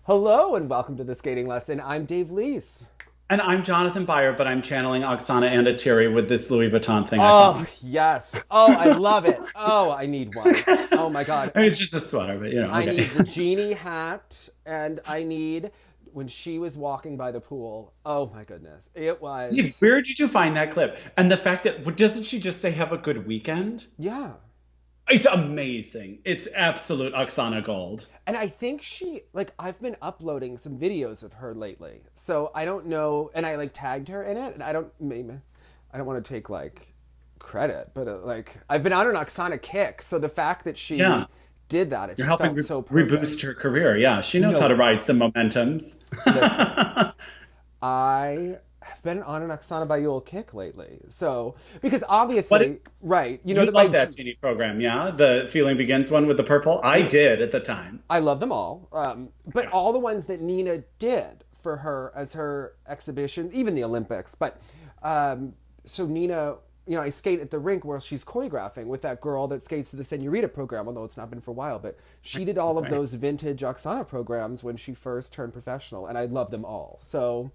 Hello and welcome to the skating lesson. I'm Dave Leese. And I'm Jonathan Byer, but I'm channeling Oksana and Atiri with this Louis Vuitton thing I Oh, found. yes. Oh, I love it. Oh, I need one. Oh my God. I mean, it's just a sweater, but I okay. need the genie hat and I need when she was walking by the pool. Oh my goodness. It was. Dude, where did you find that clip? And the fact that, doesn't she just say, have a good weekend? Yeah. It's amazing. It's absolute Oksana gold. And I think I've been uploading some videos of her lately. So I don't know. And I tagged her in it. And I don't want to take credit, but I've been on an Oksana kick. So the fact that she did that, it You're just helping felt so perfect. reboost her career. Yeah, she knows how to ride some momentums. Listen, I have been on an Oksana Bayul kick lately. So, because obviously, right. You love that genie program, yeah? The Feeling Begins one with the purple? I did at the time. I love them all. But all the ones that Nina did for her as her exhibition, even the Olympics. But, so Nina, I skate at the rink where she's choreographing with that girl that skates to the Senorita program, although it's not been for a while. But she did all of those vintage Oksana programs when she first turned professional, and I love them all. So...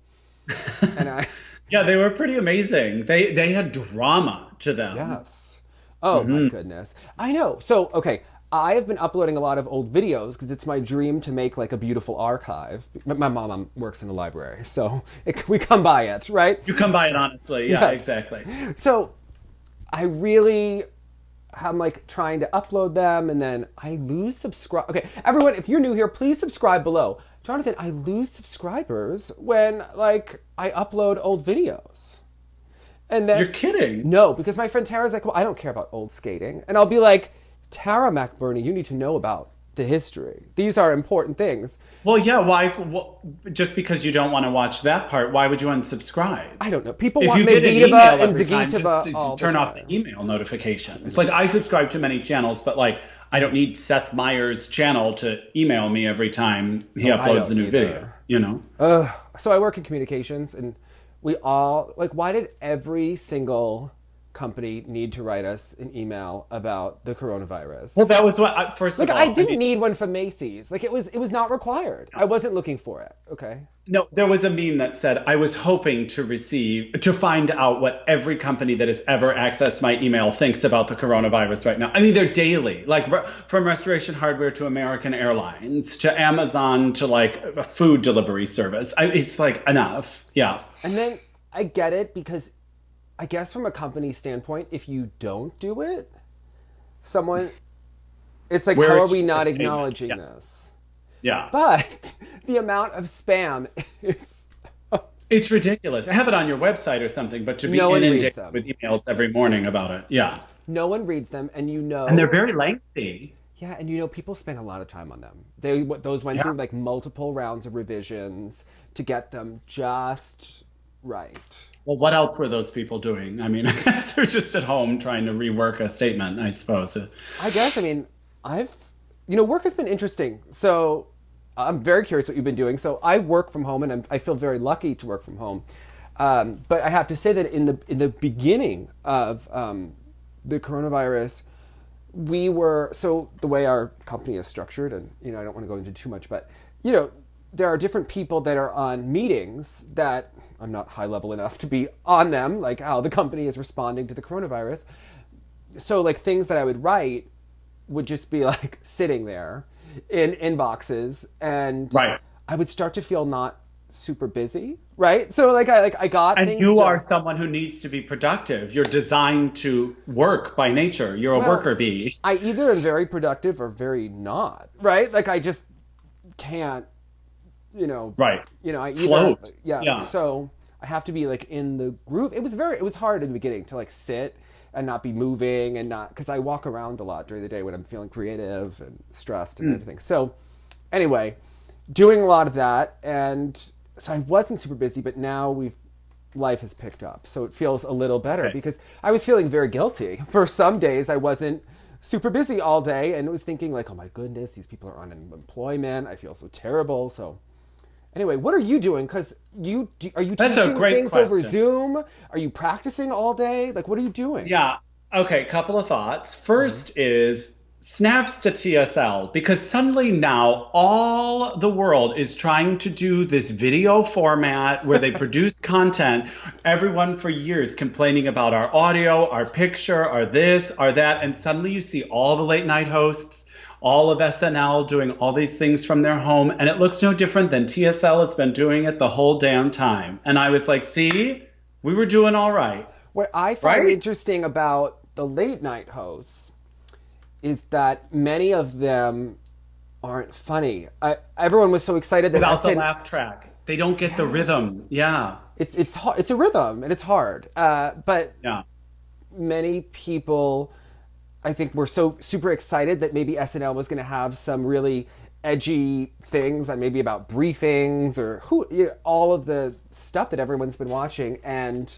Yeah, they were pretty amazing. They had drama to them. Yes. Oh my goodness. I know. So, okay, I have been uploading a lot of old videos because it's my dream to make a beautiful archive. My mom works in a library, so we come by it, right? You come by it honestly. Yeah, Yes. exactly. So, I really am trying to upload them and then I lose subscribe. Okay, everyone, if you're new here, please subscribe below. Jonathan, I lose subscribers when I upload old videos. And then You're kidding. No, because my friend Tara's well, I don't care about old skating. And I'll be like, Tara McBurney, you need to know about the history. These are important things. Well, yeah, why just because you don't want to watch that part, why would you unsubscribe? I don't know. People If want you get an Medvedeva email and every time, Zagitova just all the turn off time. the email notifications. I subscribe to many channels, but I don't need Seth Meyers' channel to email me every time he uploads a new video, So I work in communications and we all, why did every single company need to write us an email about the coronavirus? Well, that was what, first of all. I didn't need one from Macy's. It was not required. I wasn't looking for it. Okay. No, there was a meme that said, I was hoping to find out what every company that has ever accessed my email thinks about the coronavirus right now. I mean, they're daily, from Restoration Hardware to American Airlines to Amazon to a food delivery service. It's enough. Yeah. And then I get it because I guess from a company standpoint, if you don't do it, it's how are we not acknowledging this? Yeah. But the amount of spam is... It's ridiculous. Have it on your website or something, but to be inundated with emails every morning about it. Yeah. No one reads them, and And they're very lengthy. Yeah, and people spend a lot of time on them. Those went through multiple rounds of revisions to get them just right. Well, what else were those people doing? I mean, I guess they're just at home trying to rework a statement, I suppose. I guess, work has been interesting. So I'm very curious what you've been doing. So I work from home, and I feel very lucky to work from home. But I have to say that in the beginning of the coronavirus, so the way our company is structured, and, I don't want to go into too much, but, there are different people that are on meetings that I'm not high level enough to be on them, how the company is responding to the coronavirus. So things that I would write would just be sitting there in inboxes, and I would start to feel not super busy, right? So I got and things. And you are someone who needs to be productive. You're designed to work by nature. You're a worker bee. I either am very productive or very not, right? I just can't. Right. I either, float. Yeah. So I have to be in the groove. It was hard in the beginning to sit and not be moving and not, because I walk around a lot during the day when I'm feeling creative and stressed and everything. So anyway, doing a lot of that. And so I wasn't super busy, but now life has picked up. So it feels a little better because I was feeling very guilty. For some days I wasn't super busy all day and was thinking oh my goodness, these people are on unemployment. I feel so terrible. So anyway, what are you doing? Because are you teaching things over Zoom? Are you practicing all day? What are you doing? Yeah. Okay, couple of thoughts. First is snaps to TSL because suddenly now all the world is trying to do this video format where they produce content. Everyone for years complaining about our audio, our picture, our this, our that. And suddenly you see all the late night hosts, all of SNL doing all these things from their home. And it looks no different than TSL has been doing it the whole damn time. And I was like, see, we were doing all right. What I find interesting about the late night hosts is that many of them aren't funny. Everyone was so excited that without the laugh track, they don't get the rhythm. Yeah, it's a rhythm and it's hard. But many people, I think, were so super excited that maybe SNL was going to have some really edgy things, and maybe about briefings or all of the stuff that everyone's been watching. And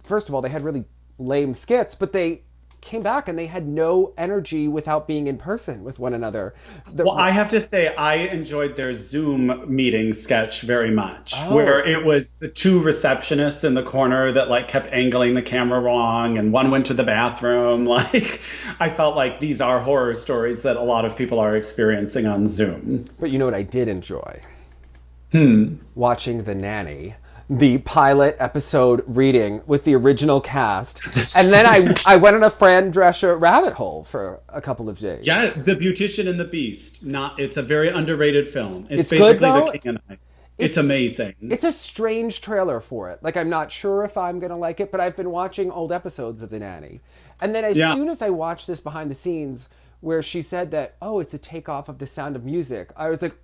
first of all, they had really lame skits, but they came back and they had no energy without being in person with one another. Well, I have to say, I enjoyed their Zoom meeting sketch very much, where it was the two receptionists in the corner that like kept angling the camera wrong, and one went to the bathroom. Like, I felt like these are horror stories that a lot of people are experiencing on Zoom. But you know what I did enjoy? Watching The Nanny, the pilot episode reading with the original cast. And then I went on a Fran Drescher rabbit hole for a couple of days. Yeah, The Beautician and the Beast. It's a very underrated film. It's basically good, though. The King and I. It's amazing. It's a strange trailer for it. Like, I'm not sure if I'm going to like it, but I've been watching old episodes of The Nanny. And then as soon as I watched this behind the scenes where she said that, it's a takeoff of The Sound of Music, I was like,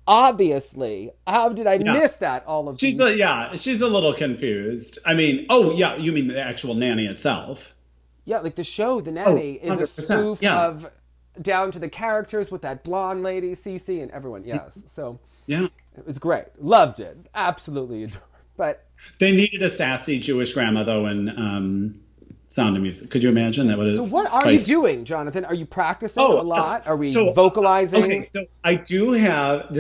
obviously, how did I miss that all of she's a little confused. I mean, you mean the actual Nanny itself? Yeah, like the show The Nanny is a spoof of down to the characters with that blonde lady Cece and everyone. So it was great, loved it, absolutely adored. But they needed a sassy Jewish grandma though in Sound of Music. Could you imagine that? So what are you doing, Jonathan? Are you practicing a lot? Are we vocalizing? Okay, so I do have,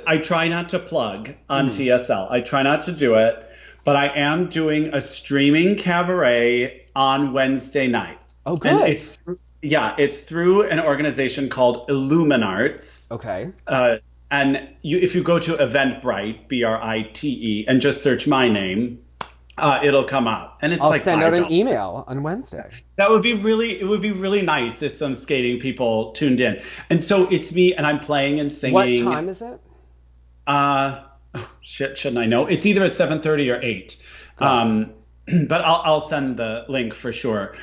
I try not to plug on TSL. I try not to do it, but I am doing a streaming cabaret on Wednesday night. Oh, good. And it's through an organization called Illuminarts. Okay. And if you go to Eventbrite, Brite, and just search my name, it'll come up, and I'll send out an email on Wednesday. It would be really nice if some skating people tuned in. And so it's me, and I'm playing and singing. What time is it? Shouldn't I know? It's either at 7:30 or 8. But I'll send the link for sure.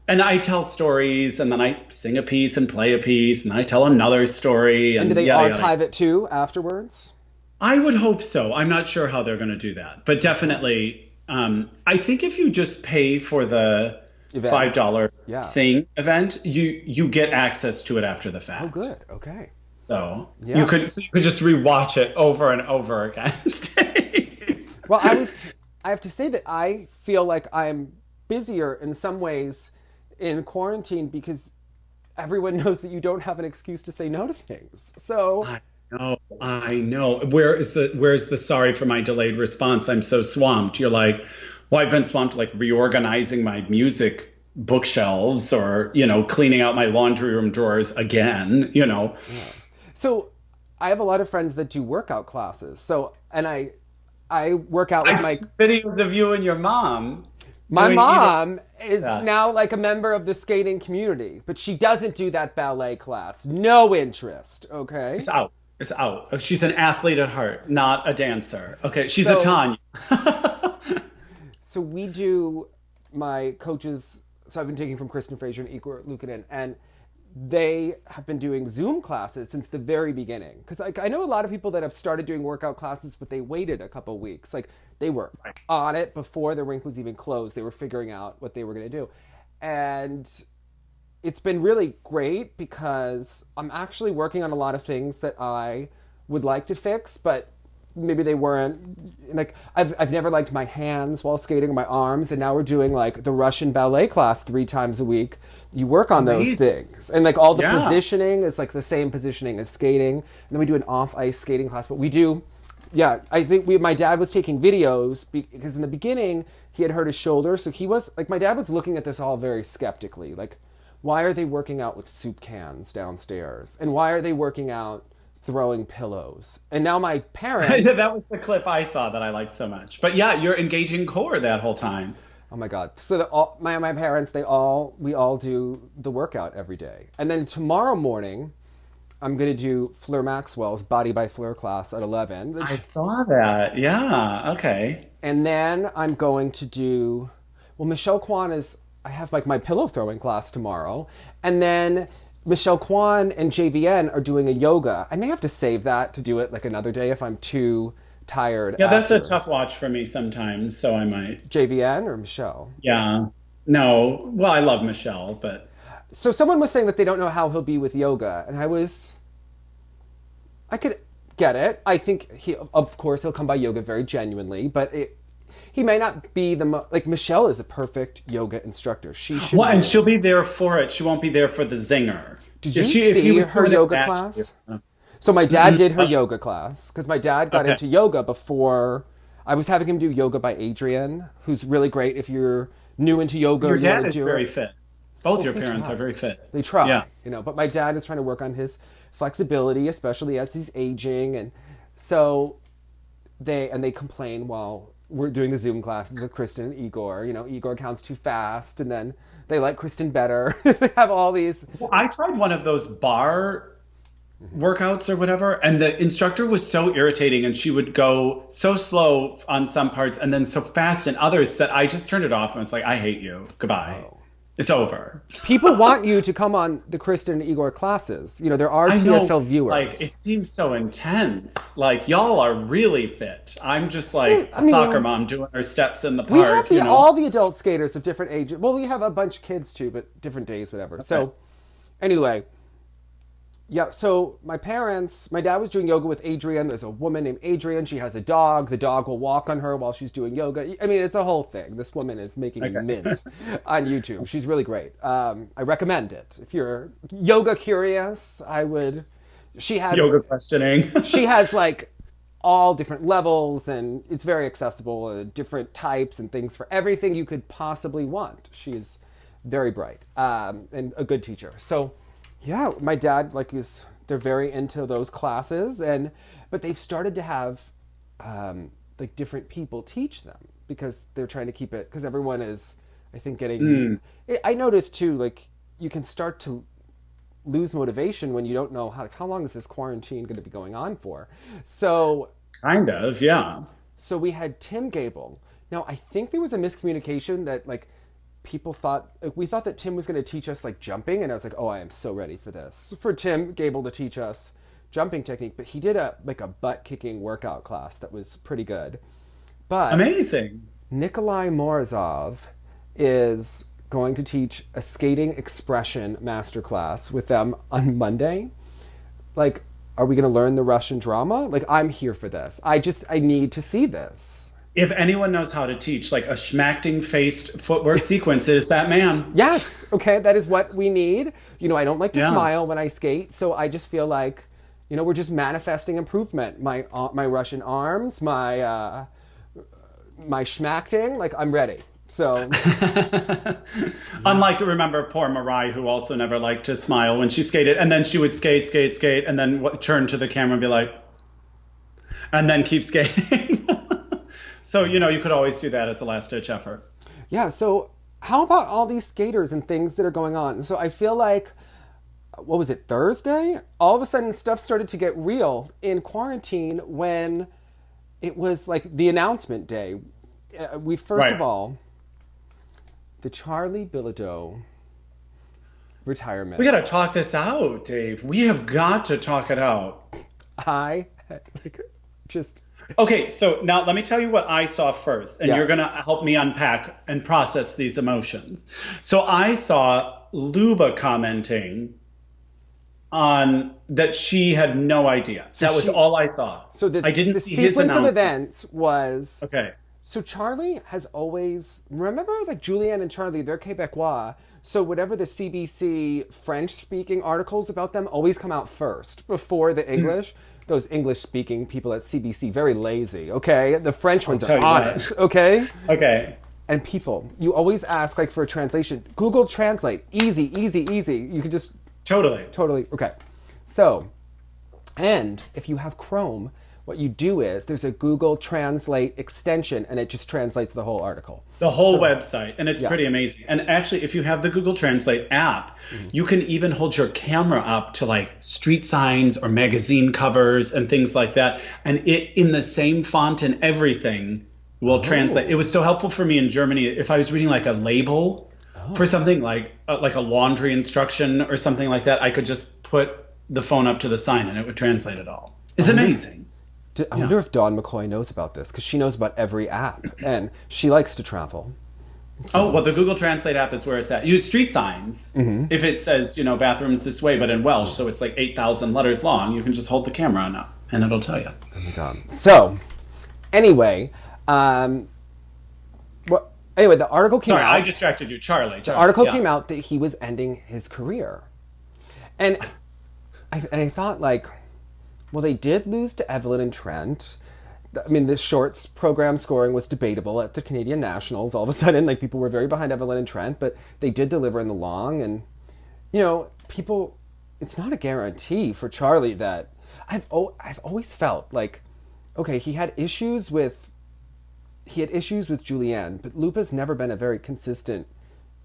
And I tell stories, and then I sing a piece and play a piece, and then I tell another story. And do they archive it too afterwards? I would hope so. I'm not sure how they're going to do that, but definitely. I think if you just pay for the $5 event, you get access to it after the fact. Oh, good. Okay. So you could just rewatch it over and over again. Well, I have to say that I feel like I'm busier in some ways in quarantine because everyone knows that you don't have an excuse to say no to things. So I know. Where's the sorry for my delayed response? I'm so swamped. You're like, well, I've been swamped like reorganizing my music bookshelves or, cleaning out my laundry room drawers again, Yeah. So I have a lot of friends that do workout classes. So, and I work out with my videos of you and your mom. My mom is now like a member of the skating community, but she doesn't do that ballet class. No interest. Okay. It's out. She's an athlete at heart, not a dancer. Okay, she's a Tanya. So we do my coaches. So I've been taking from Kristen Fraser and Igor Lukanen, and they have been doing Zoom classes since the very beginning. Because I know a lot of people that have started doing workout classes, but they waited a couple weeks. Like they were on it before the rink was even closed. They were figuring out what they were going to do, and it's been really great because I'm actually working on a lot of things that I would like to fix, but maybe they weren't. Like I've never liked my hands while skating or my arms, and now we're doing like the Russian ballet class 3 times a week. You work on those things, and like all the positioning is like the same positioning as skating. And then we do an off-ice skating class, but we do. Yeah, I think my dad was taking videos because in the beginning he had hurt his shoulder, so he was like, my dad was looking at this all very skeptically, like, why are they working out with soup cans downstairs? And why are they working out throwing pillows? And now my parents... That was the clip I saw that I liked so much. But yeah, you're engaging core that whole time. Oh my God. So my parents, we all do the workout every day. And then tomorrow morning, I'm going to do Fleur Maxwell's Body by Fleur class at 11. I saw that. Yeah. Okay. And then I'm going to do, well, Michelle Kwan I have like my pillow throwing class tomorrow. And then Michelle Kwan and JVN are doing a yoga. I may have to save that to do it like another day if I'm too tired. Yeah, that's a tough watch for me sometimes, so I might. JVN or Michelle? Yeah. No. Well, I love Michelle, but... So someone was saying that they don't know how he'll be with yoga, and I could get it. I think of course, he'll come by yoga very genuinely, but he may not be like Michelle is a perfect yoga instructor. She should. Well, and she'll be there for it. She won't be there for the zinger. Did you see her yoga class? So my dad did her yoga class because my dad got into yoga before. I was having him do yoga by Adrian, who's really great if you're new into yoga. Your dad is very fit. Both your parents are very fit. They try, but my dad is trying to work on his flexibility, especially as he's aging, and so they complain while we're doing the Zoom classes with Kristen and Igor. Igor counts too fast, and then they like Kristen better. They have all these. Well, I tried one of those bar workouts or whatever, and the instructor was so irritating, and she would go so slow on some parts and then so fast in others that I just turned it off and was like, I hate you. Goodbye. Oh. It's over. People want you to come on the Kristen and Igor classes. There are TSL viewers. Like, it seems so intense. Like, y'all are really fit. I'm just like a soccer mom doing her steps in the park. We have all the adult skaters of different ages. Well, we have a bunch of kids too, but different days, whatever. Okay. So, anyway. Yeah, so my dad was doing yoga with Adrienne. There's a woman named Adrienne. She has a dog. The dog will walk on her while she's doing yoga. I mean, it's a whole thing. This woman is making mint on YouTube. She's really great. I recommend it. If you're yoga curious, she has... Yoga questioning. She has like all different levels, and it's very accessible, and different types and things for everything you could possibly want. She's very bright and a good teacher. So... yeah, my dad they're very into those classes, but they've started to have different people teach them because they're trying to keep it, because everyone is, I think, getting. I noticed too, you can start to lose motivation when you don't know how long is this quarantine going to be going on for. So kind of, yeah. So we had Tim Gable. Now I think there was a miscommunication that we thought that Tim was going to teach us jumping, and I was like, oh, I am so ready for this. For Tim Gable to teach us jumping technique, but he did a butt kicking workout class that was pretty good. But amazing. Nikolai Morozov is going to teach a skating expression masterclass with them on Monday. Are we going to learn the Russian drama? I'm here for this. I need to see this. If anyone knows how to teach a schmacting-faced footwork sequence, it is that man. Yes. Okay, that is what we need. I don't like to smile when I skate, so I just feel like, we're just manifesting improvement. My Russian arms, my schmacting, I'm ready. So, unlike, remember, poor Mariah, who also never liked to smile when she skated, and then she would skate, and then turn to the camera and be like, and then keep skating. So, you could always do that as a last-ditch effort. Yeah, so how about all these skaters and things that are going on? So I feel like, what was it, Thursday? All of a sudden, stuff started to get real in quarantine when it was the announcement day. Of all, the Charlie Bilodeau retirement. We got to talk this out, Dave. We have got to talk it out. Okay, so now let me tell you what I saw first, and you're going to help me unpack and process these emotions. So I saw Luba commenting on that she had no idea. So that was all I saw. So I didn't see his announcement. The sequence of events was... Okay. So Charlie has always... Remember, Julianne and Charlie, they're Quebecois. So whatever the CBC French-speaking articles about them always come out first, before the English. Those English-speaking people at CBC, very lazy, okay? The French ones are on it, okay? Okay. And people, you always ask like for a translation. Google Translate. Easy, easy, easy. You could just... Totally. Okay. So, and if you have Chrome, what you do is there's a Google Translate extension and it just translates the whole article. The whole website. And it's pretty amazing. And actually, if you have the Google Translate app, you can even hold your camera up to like street signs or magazine covers and things like that. And it, in the same font and everything, will translate. It was so helpful for me in Germany. If I was reading like a label for something like a laundry instruction or something like that, I could just put the phone up to the sign and it would translate it all. It's amazing. I wonder if Dawn McCoy knows about this, because she knows about every app, and she likes to travel. So. Oh, well, the Google Translate app is where it's at. Use street signs. If it says, bathrooms this way, but in Welsh, so it's like 8,000 letters long, you can just hold the camera on up, and it'll tell you. Oh, my God. So, anyway, the article came out... Sorry, I distracted you. Charlie. The article came out that he was ending his career. And I thought, like... Well, they did lose to Evelyn and Trent. I mean, the shorts program scoring was debatable at the Canadian Nationals. All of a sudden, like, people were very behind Evelyn and Trent, but they did deliver in the long. And, people, it's not a guarantee for Charlie that... I've always felt like, okay, he had issues with Julianne, but Lupa's never been a very consistent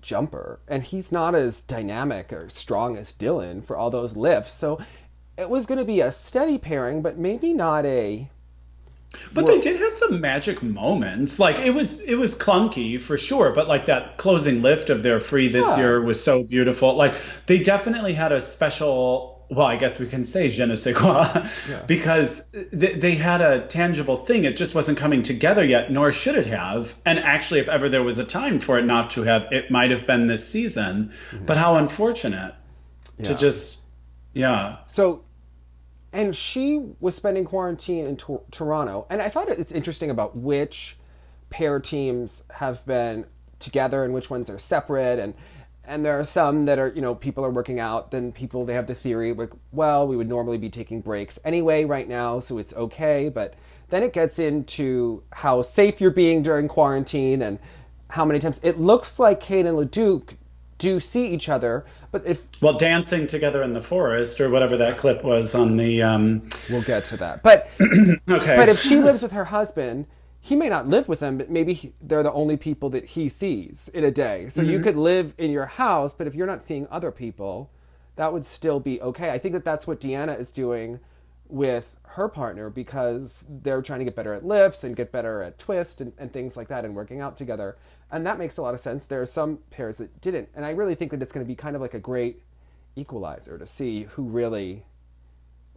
jumper. And he's not as dynamic or strong as Dylan for all those lifts. So... It was going to be a steady pairing, but maybe not a... But they did have some magic moments. Like, it was clunky for sure, but like that closing lift of their free this year was so beautiful. Like, they definitely had a special... Well, I guess we can say je ne sais quoi, because they had a tangible thing. It just wasn't coming together yet, nor should it have. And actually, if ever there was a time for it not to have, it might have been this season. But how unfortunate to just... Yeah. So... And she was spending quarantine in Toronto. And I thought it's interesting about which pair teams have been together and which ones are separate. And there are some that are, people are working out. Then they have the theory, like, well, we would normally be taking breaks anyway right now, so it's okay. But then it gets into how safe you're being during quarantine and how many times. It looks like Kate and LeDuc do see each other, but dancing together in the forest or whatever that clip was on the we'll get to that, but okay. But if she lives with her husband, he may not live with them, but maybe they're the only people that he sees in a day. So you could live in your house, but if you're not seeing other people, that would still be okay. I think that's what Deanna is doing with her partner, because they're trying to get better at lifts and get better at twist and things like that and working out together. And that makes a lot of sense. There are some pairs that didn't. And I really think that it's going to be kind of like a great equalizer to see who really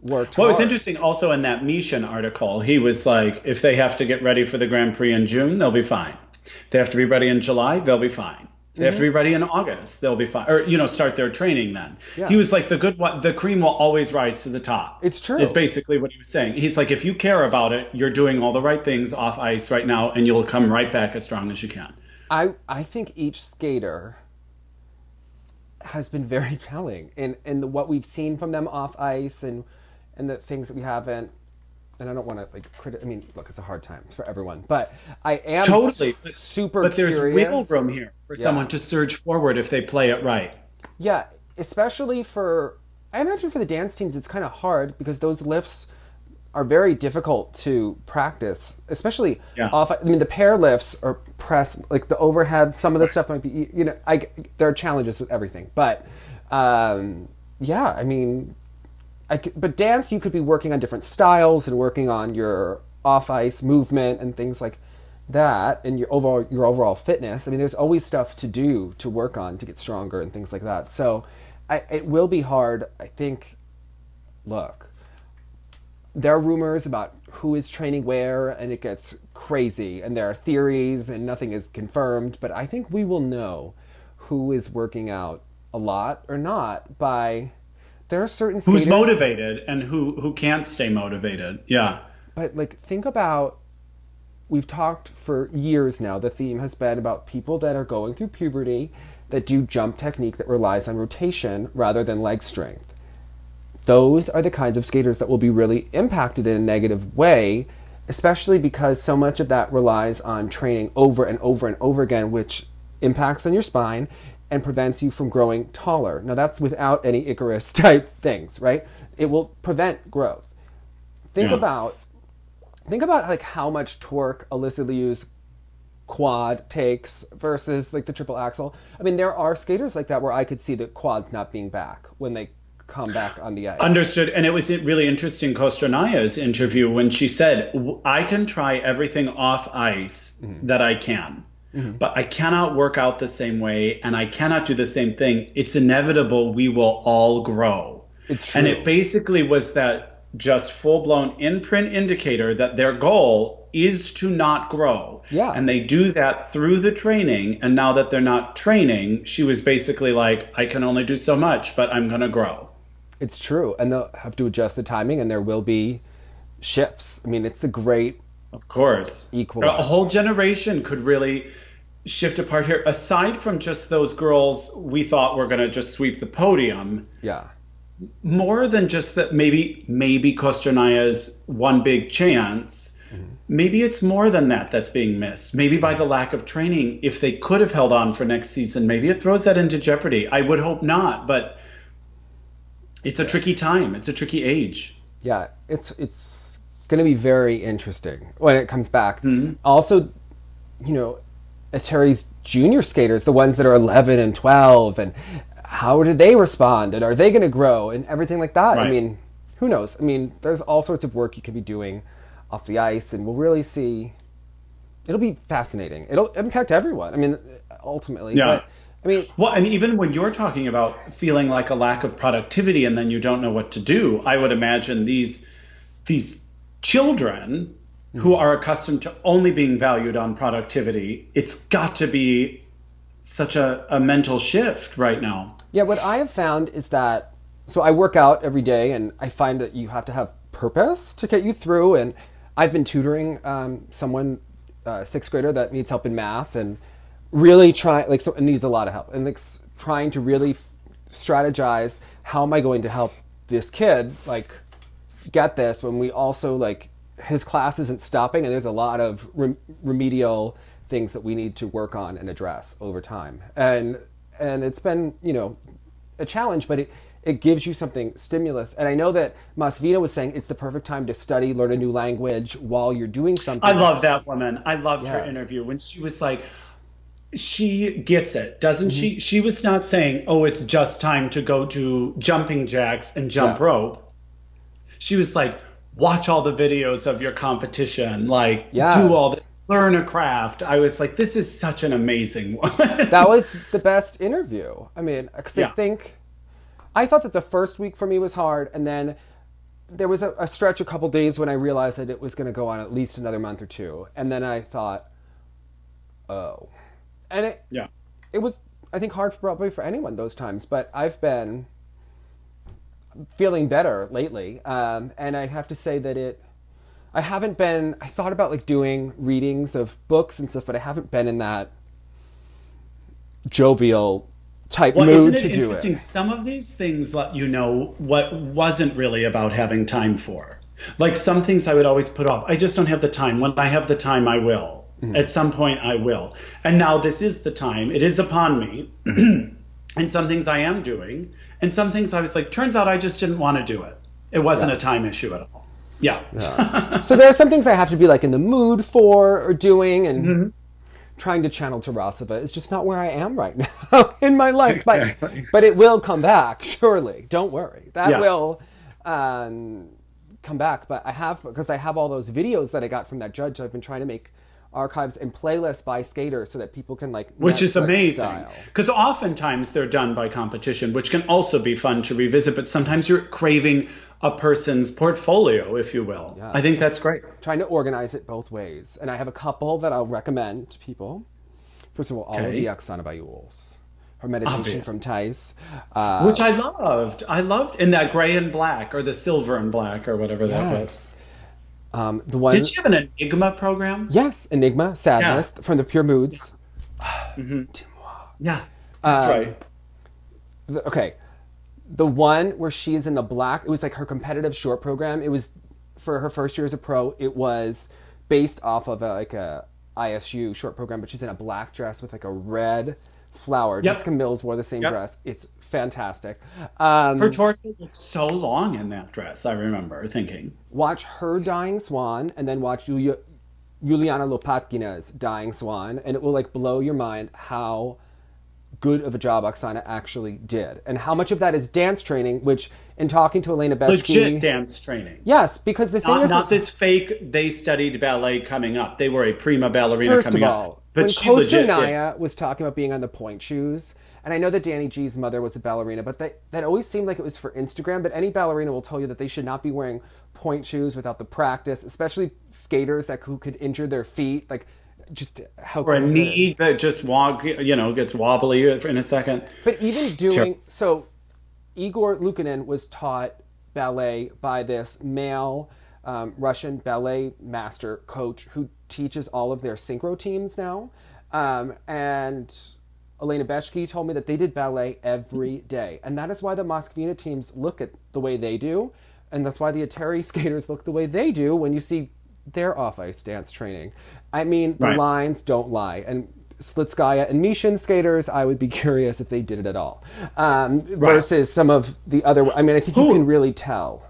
worked hard. Well, it's interesting also in that Mishan article, he was like, if they have to get ready for the Grand Prix in June, they'll be fine. If they have to be ready in July, they'll be fine. If they have to be ready in August, they'll be fine. Or, start their training then. Yeah. He was like, the cream will always rise to the top. It's true. Is basically what he was saying. He's like, if you care about it, you're doing all the right things off ice right now, and you'll come right back as strong as you can. I think each skater has been very telling in what we've seen from them off ice and the things that we haven't. And I don't want to look, it's a hard time for everyone, but I am super curious. But there's wiggle room here for someone to surge forward if they play it right. Yeah, especially I imagine for the dance teams, it's kind of hard because those lifts are very difficult to practice, especially off. I mean, the pair lifts or press, like the overhead, some of the stuff might be, there are challenges with everything. But, but dance, you could be working on different styles and working on your off-ice movement and things like that, and your overall fitness. I mean, there's always stuff to do to work on to get stronger and things like that. So it will be hard. I think, look, there are rumors about who is training where, and it gets crazy, and there are theories, and nothing is confirmed, but I think we will know who is working out a lot or not by... There are certain skaters... Who's motivated and who can't stay motivated, yeah. But, think about... We've talked for years now, the theme has been about people that are going through puberty that do jump technique that relies on rotation rather than leg strength. Those are the kinds of skaters that will be really impacted in a negative way especially because so much of that relies on training over and over and over again, which impacts on your spine and prevents you from growing taller. Now that's without any Icarus type things, right? It will prevent growth. Think about like how much torque Alyssa Liu's quad takes versus like the triple axel. I mean, there are skaters like that where I could see the quads not being back when they come back on the ice. Understood. And it was really interesting, Kostranaya's interview, when she said, I can try everything off ice that I can, but I cannot work out the same way and I cannot do the same thing. It's inevitable we will all grow. It's true. And it basically was that just full-blown in-print indicator that their goal is to not grow. Yeah. And they do that through the training. And now that they're not training, she was basically like, I can only do so much, but I'm going to grow. It's true. And they'll have to adjust the timing and there will be shifts. I mean, it's a great, of course, equalizer. A whole generation could really shift apart here. Aside from just those girls we thought were going to just sweep the podium. Yeah. More than just that, maybe Kostranaya's one big chance. Maybe it's more than that that's being missed. Maybe by the lack of training, if they could have held on for next season, maybe it throws that into jeopardy. I would hope not, but it's a tricky time. It's a tricky age. Yeah, it's going to be very interesting when it comes back. Also, you know, Terry's junior skaters, the ones that are 11 and 12, and how do they respond? And are they going to grow? And everything like that. Right. I mean, who knows? I mean, there's all sorts of work you could be doing off the ice, and we'll really see. It'll be fascinating. It'll impact everyone. I mean, ultimately. Yeah. But, I mean, well, and even when you're talking about feeling like a lack of productivity and then you don't know what to do, I would imagine these children who are accustomed to only being valued on productivity, it's got to be such a mental shift right now. Yeah, what I have found is that, so I work out every day and I find that you have to have purpose to get you through. And I've been tutoring someone, sixth grader that needs help in math and really it needs a lot of help. And like trying to really strategize, how am I going to help this kid like get this when we also like, his class isn't stopping and there's a lot of remedial things that we need to work on and address over time. And it's been, you know, a challenge, but it gives you something stimulus. And I know that Masvina was saying it's the perfect time to study, learn a new language while you're doing something. I love that woman. I loved her interview when she was like, she gets it, doesn't she? She was not saying, oh, it's just time to go to jumping jacks and jump rope. She was like, watch all the videos of your competition, like do all this. Learn a craft. I was like, this is such an amazing woman. That was the best interview. I mean, because I thought that the first week for me was hard, and then there was a stretch, a couple days when I realized that it was going to go on at least another month or two, and then I thought, oh, and it was, I think, hard probably for anyone those times, but I've been feeling better lately, and I have to say that I thought about like doing readings of books and stuff, but I haven't been in that jovial type mood to do it. Some of these things let you know what wasn't really about having time for. Like some things I would always put off. I just don't have the time. When I have the time, I will. At some point, I will. And now this is the time. It is upon me. And some things I am doing. And some things I was like, turns out I just didn't want to do it. It wasn't a time issue at all. Yeah. So there are some things I have to be like in the mood for or doing, and trying to channel Tarasova is just not where I am right now in my life. Exactly. But it will come back, surely. Don't worry. That will come back. But because I have all those videos that I got from that judge, I've been trying to make archives and playlists by skaters so that people can like which is Netflix amazing because oftentimes they're done by competition, which can also be fun to revisit, but sometimes you're craving a person's portfolio, if you will. I think that's great. Trying to organize it both ways, and I have a couple that I'll recommend to people. First of all of the Oksana Bayul's, her meditation from Thais, which I loved in that gray and black or the silver and black or whatever that was. The one, did she have an Enigma program? Yes, Enigma, Sadness, from the Pure Moods. Yeah, that's right. The one where she is in the black, it was like her competitive short program. It was for her first year as a pro, it was based off of a ISU short program, but she's in a black dress with like a red flower. Yep. Jessica Mills wore the same dress. It's fantastic. Her torso looked so long in that dress, I remember thinking. Watch her Dying Swan, and then watch Juliana Lopatkina's Dying Swan, and it will like blow your mind how good of a job Oksana actually did, and how much of that is dance training, which in talking to Elena Bechke... Legit dance training. Yes, because the thing is... Not this fake, they studied ballet coming up. They were a prima ballerina coming up. First of all, when Costa Naya was talking about being on the point shoes, and I know that Danny G's mother was a ballerina, but that always seemed like it was for Instagram, but any ballerina will tell you that they should not be wearing point shoes without the practice, especially skaters who could injure their feet, like... Just how or a knee that just gets wobbly in a second. But even doing so, Igor Lukanin was taught ballet by this male Russian ballet master coach who teaches all of their synchro teams now. And Elena Bechke told me that they did ballet every day, and that is why the Moskvina teams look at the way they do, and that's why the Atari skaters look the way they do when you see their off-ice dance training. I mean, the lines don't lie. And Slitskaya and Mishin skaters, I would be curious if they did it at all. Versus some of the other... I mean, I think you can really tell.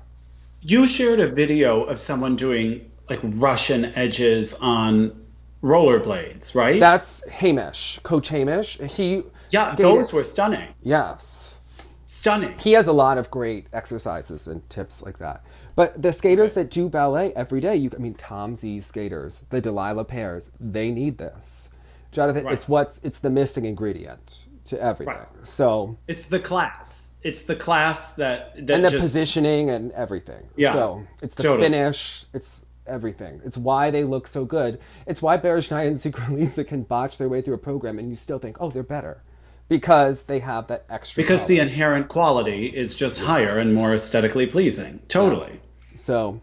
You shared a video of someone doing, like, Russian edges on rollerblades, right? That's Hamish, Coach Hamish. Those were stunning. Yes. Stunning. He has a lot of great exercises and tips like that. But the skaters that do ballet every day, Tom Z skaters, the Delilah pairs, they need this. Jonathan, it's the missing ingredient to everything. Right. So it's the class. It's the class that and the positioning and everything. Yeah. So it's the finish. It's everything. It's why they look so good. It's why Berezhnaya and Zikraliza can botch their way through a program and you still think, oh, they're better. Because they have that extra Because quality. The inherent quality is just higher and more aesthetically pleasing. Totally. Yeah. So,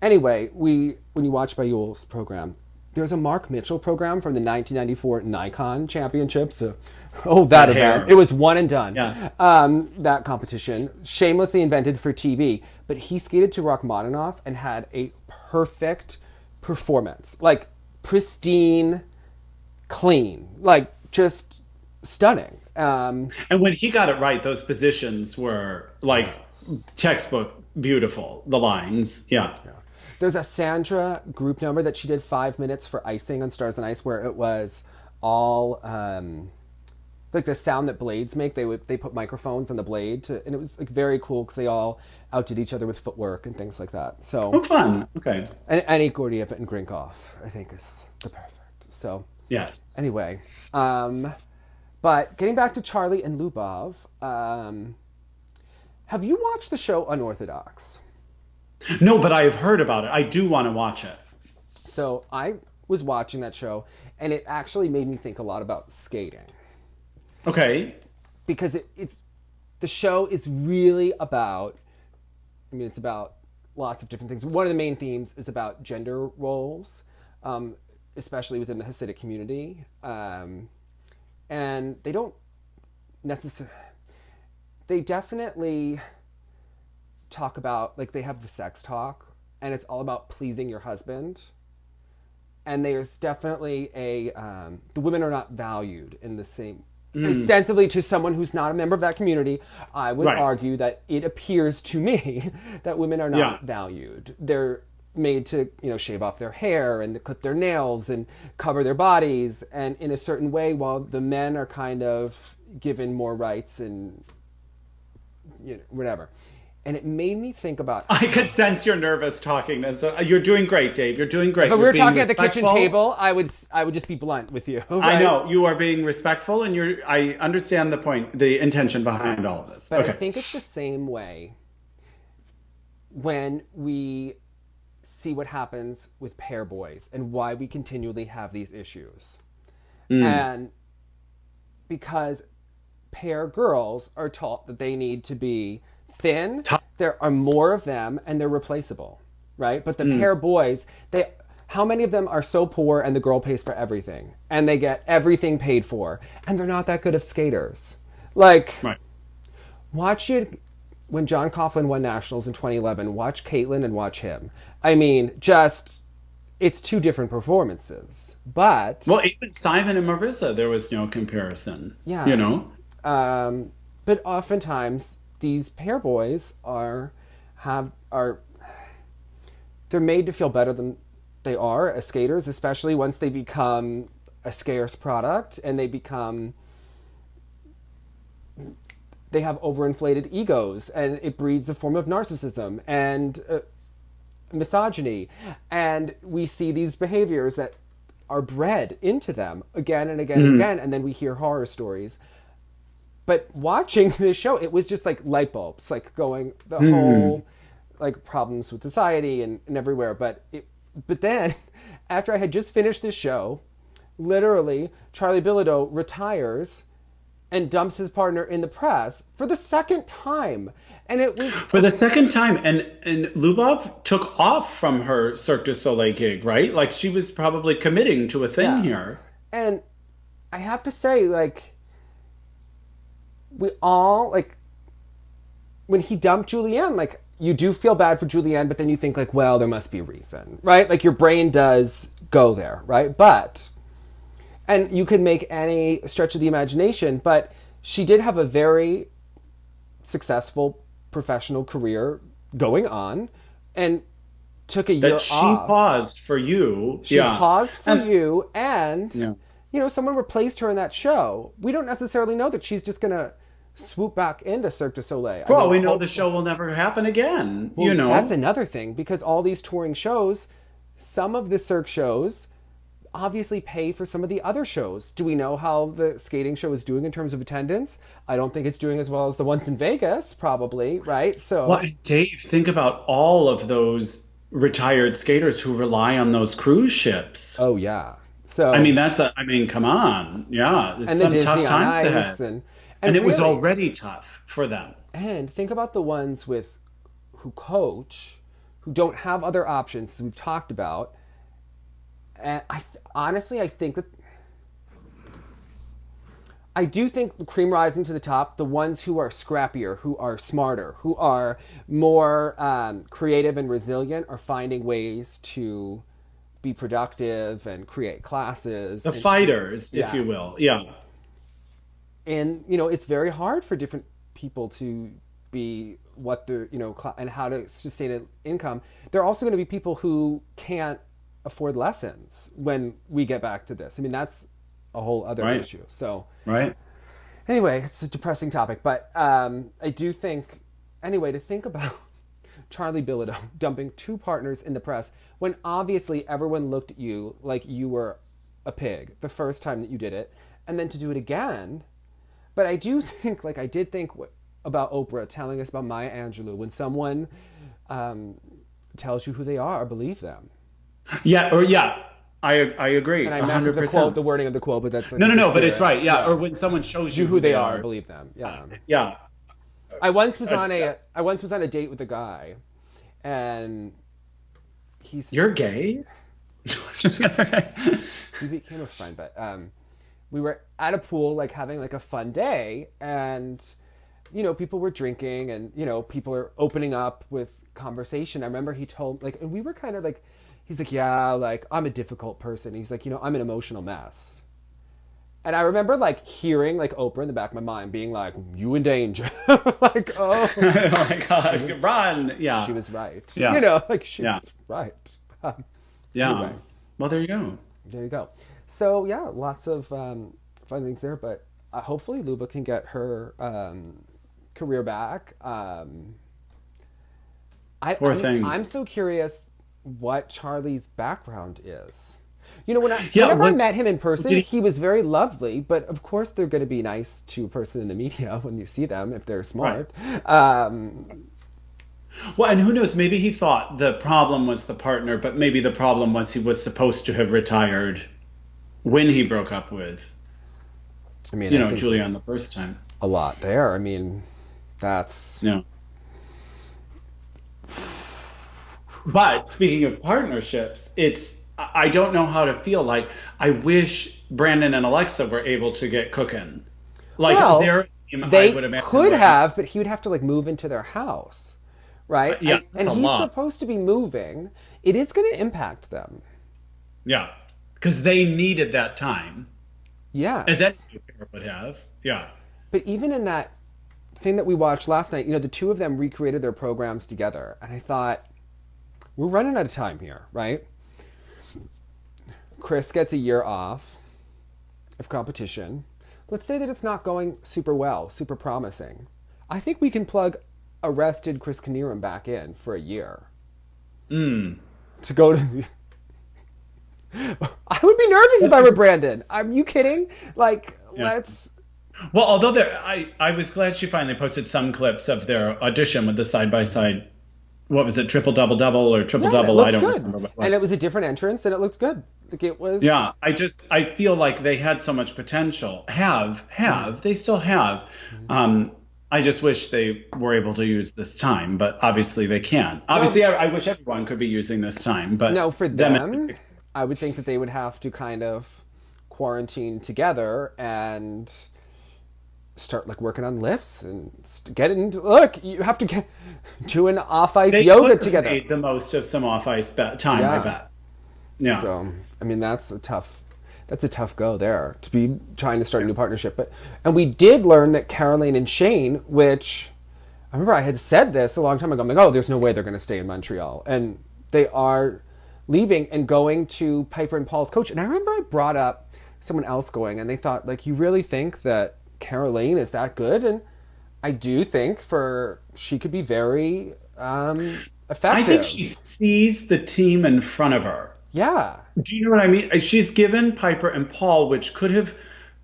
anyway, when you watch Bayul's program, there's a Mark Mitchell program from the 1994 Nikon Championships. That event. It was one and done. Yeah. That competition, shamelessly invented for TV. But he skated to Rachmaninoff and had a perfect performance. Like, pristine, clean. Like, just stunning. And when he got it right, those positions were, like, textbook beautiful. The lines, yeah. There's a Sandra group number that she did 5 minutes for icing on Stars on Ice, where it was all like the sound that blades make. They put microphones on the blade and it was like very cool because they all outdid each other with footwork and things like that. So fun. Okay. And Gordiev and Grinkov, I think, is the perfect. So yes. Anyway, but getting back to Charlie and Lubov. Have you watched the show Unorthodox? No, but I have heard about it. I do want to watch it. So I was watching that show, and it actually made me think a lot about skating. Okay. Because the show is really about, it's about lots of different things. One of the main themes is about gender roles, especially within the Hasidic community. And they don't necessarily... They definitely talk about, like, they have the sex talk, and it's all about pleasing your husband. And there's definitely the women are not valued in the same, ostensibly to someone who's not a member of that community. I would argue that it appears to me that women are not valued. They're made to, shave off their hair and clip their nails and cover their bodies, and in a certain way, while the men are kind of given more rights and whatever. And it made me think about... I could sense your nervous talkingness. You're doing great, Dave. You're doing great. If we were talking at the kitchen table, I would just be blunt with you. Right? I know. You are being respectful, and I understand the point, the intention behind all of this. But I think it's the same way when we see what happens with pair boys and why we continually have these issues. And because pair girls are taught that they need to be thin, there are more of them, and they're replaceable, right? But the pair boys, how many of them are so poor and the girl pays for everything and they get everything paid for and they're not that good of skaters? Like, watch it when John Coughlin won nationals in 2011, watch Caitlin and watch him. I mean, just, it's two different performances. But well, even Simon and Marissa, there was no comparison. Yeah. You know? But oftentimes these pair boys are they're made to feel better than they are as skaters, especially once they become a scarce product and they have overinflated egos, and it breeds a form of narcissism and misogyny. And we see these behaviors that are bred into them again and again and again, and then we hear horror stories. But watching this show, it was just like light bulbs, like going the whole like problems with society and everywhere. But then after I had just finished this show, literally Charlie Bilodeau retires and dumps his partner in the press for the second time. And it was for the second time. And Lubov took off from her Cirque du Soleil gig, right? Like she was probably committing to a thing here. And I have to say, like, we all, like, when he dumped Julianne, like, you do feel bad for Julianne, but then you think, like, well, there must be a reason, right? Like, your brain does go there, right? And you can make any stretch of the imagination, but she did have a very successful professional career going on and took a year off. She paused for you. She paused for you, and, you know, someone replaced her in that show. We don't necessarily know that she's just going to swoop back into Cirque du Soleil. Well, we know the show will never happen again, you know. That's another thing, because all these touring shows, some of the Cirque shows obviously pay for some of the other shows. Do we know how the skating show is doing in terms of attendance? I don't think it's doing as well as the ones in Vegas, probably, right? So, well, Dave, think about all of those retired skaters who rely on those cruise ships. Oh, yeah. So, I mean, come on. Yeah. There's some tough times ahead. And it was already tough for them. And think about the ones who coach, who don't have other options, as we've talked about. And honestly, I do think the cream rising to the top, the ones who are scrappier, who are smarter, who are more creative and resilient, are finding ways to be productive and create classes. The fighters, if you will. Yeah. And, you know, it's very hard for different people to be what they're, you know, and how to sustain an income. There are also going to be people who can't afford lessons when we get back to this. I mean, that's a whole other issue. So, anyway, it's a depressing topic, but I do think, anyway, to think about Charlie Bilodeau dumping two partners in the press when obviously everyone looked at you like you were a pig the first time that you did it, and then to do it again. But I do think, like I did think about Oprah telling us about Maya Angelou, when someone tells you who they are, believe them. I agree. And I messed up the quote, the wording of the quote, but that's like no, but it's right. Yeah. Or when someone shows you who they are, believe them. Yeah. I once was on a date with a guy, and You're gay? We became a friend, but we were at a pool, like having like a fun day, and you know, people were drinking, and you know, people are opening up with conversation. I remember he told, like, and we were kind of like, he's like, yeah, like, I'm a difficult person. He's like, you know, I'm an emotional mess. And I remember like hearing like Oprah in the back of my mind being like, you in danger. Like, oh my God, run. Yeah. She was right. Yeah. You know, like she was right. Anyway. Well, there you go. There you go. So yeah, lots of fun things there, but hopefully Luba can get her career back. I'm so curious what Charlie's background is. You know, whenever I met him in person, he was very lovely, but of course they're going to be nice to a person in the media when you see them, if they're smart. Right. Well, and who knows, maybe he thought the problem was the partner, but maybe the problem was he was supposed to have retired when he broke up with, Julianne the first time. A lot there. I mean, that's... Yeah. But speaking of partnerships, I don't know how to feel. Like, I wish Brandon and Alexa were able to get cooking. Like, team, they I would imagine could have, but he would have to like move into their house, right? Yeah, and a he's lot. supposed to be moving. It is going to impact them. Yeah, because they needed that time, Yes. as any parent would have. Yeah. But even in that thing that we watched last night, you know, the two of them recreated their programs together. And I thought, we're running out of time here, right? Chris gets a year off of competition. Let's say that it's not going super well, super promising. I think we can plug arrested Chris Knierim back in for a year. To go to... I would be nervous if I were Brandon. Are you kidding? Like, let's... Well, although I was glad she finally posted some clips of their audition with the side-by-side, what was it, triple-double-double or triple-double? I don't remember what it was. And it was a different entrance, and it looked good. Like it was... Yeah, I feel like they had so much potential. They still have. I just wish they were able to use this time, but obviously they can. Obviously, I wish everyone could be using this time, but... No, for them, I would think that they would have to kind of quarantine together and start like working on lifts and get into... Look, you have to get doing off-ice yoga together. They made the most of some off-ice time, I bet. Yeah. So, I mean, that's a tough go there to be trying to start a new partnership. And we did learn that Caroline and Shane, which I remember I had said this a long time ago. I'm like, oh, there's no way they're going to stay in Montreal. And they are leaving and going to Piper and Paul's coach. And I remember I brought up someone else going, and they thought, like, you really think that Caroline is that good? And I do think she could be very effective. I think she sees the team in front of her. Yeah. Do you know what I mean? She's given Piper and Paul, which could have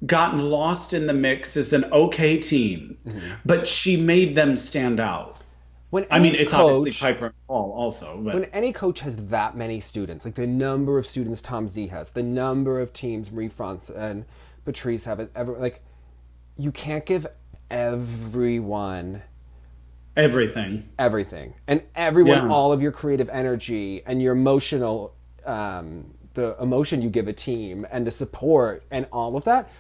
gotten lost in the mix as an okay team, but she made them stand out. It's obviously Piper and Paul also. But... When any coach has that many students, like the number of students Tom Z has, the number of teams Marie-France and Patrice have, you can't give everyone... everything. And everyone, all of your creative energy and your emotional... the emotion you give a team and the support and all of that,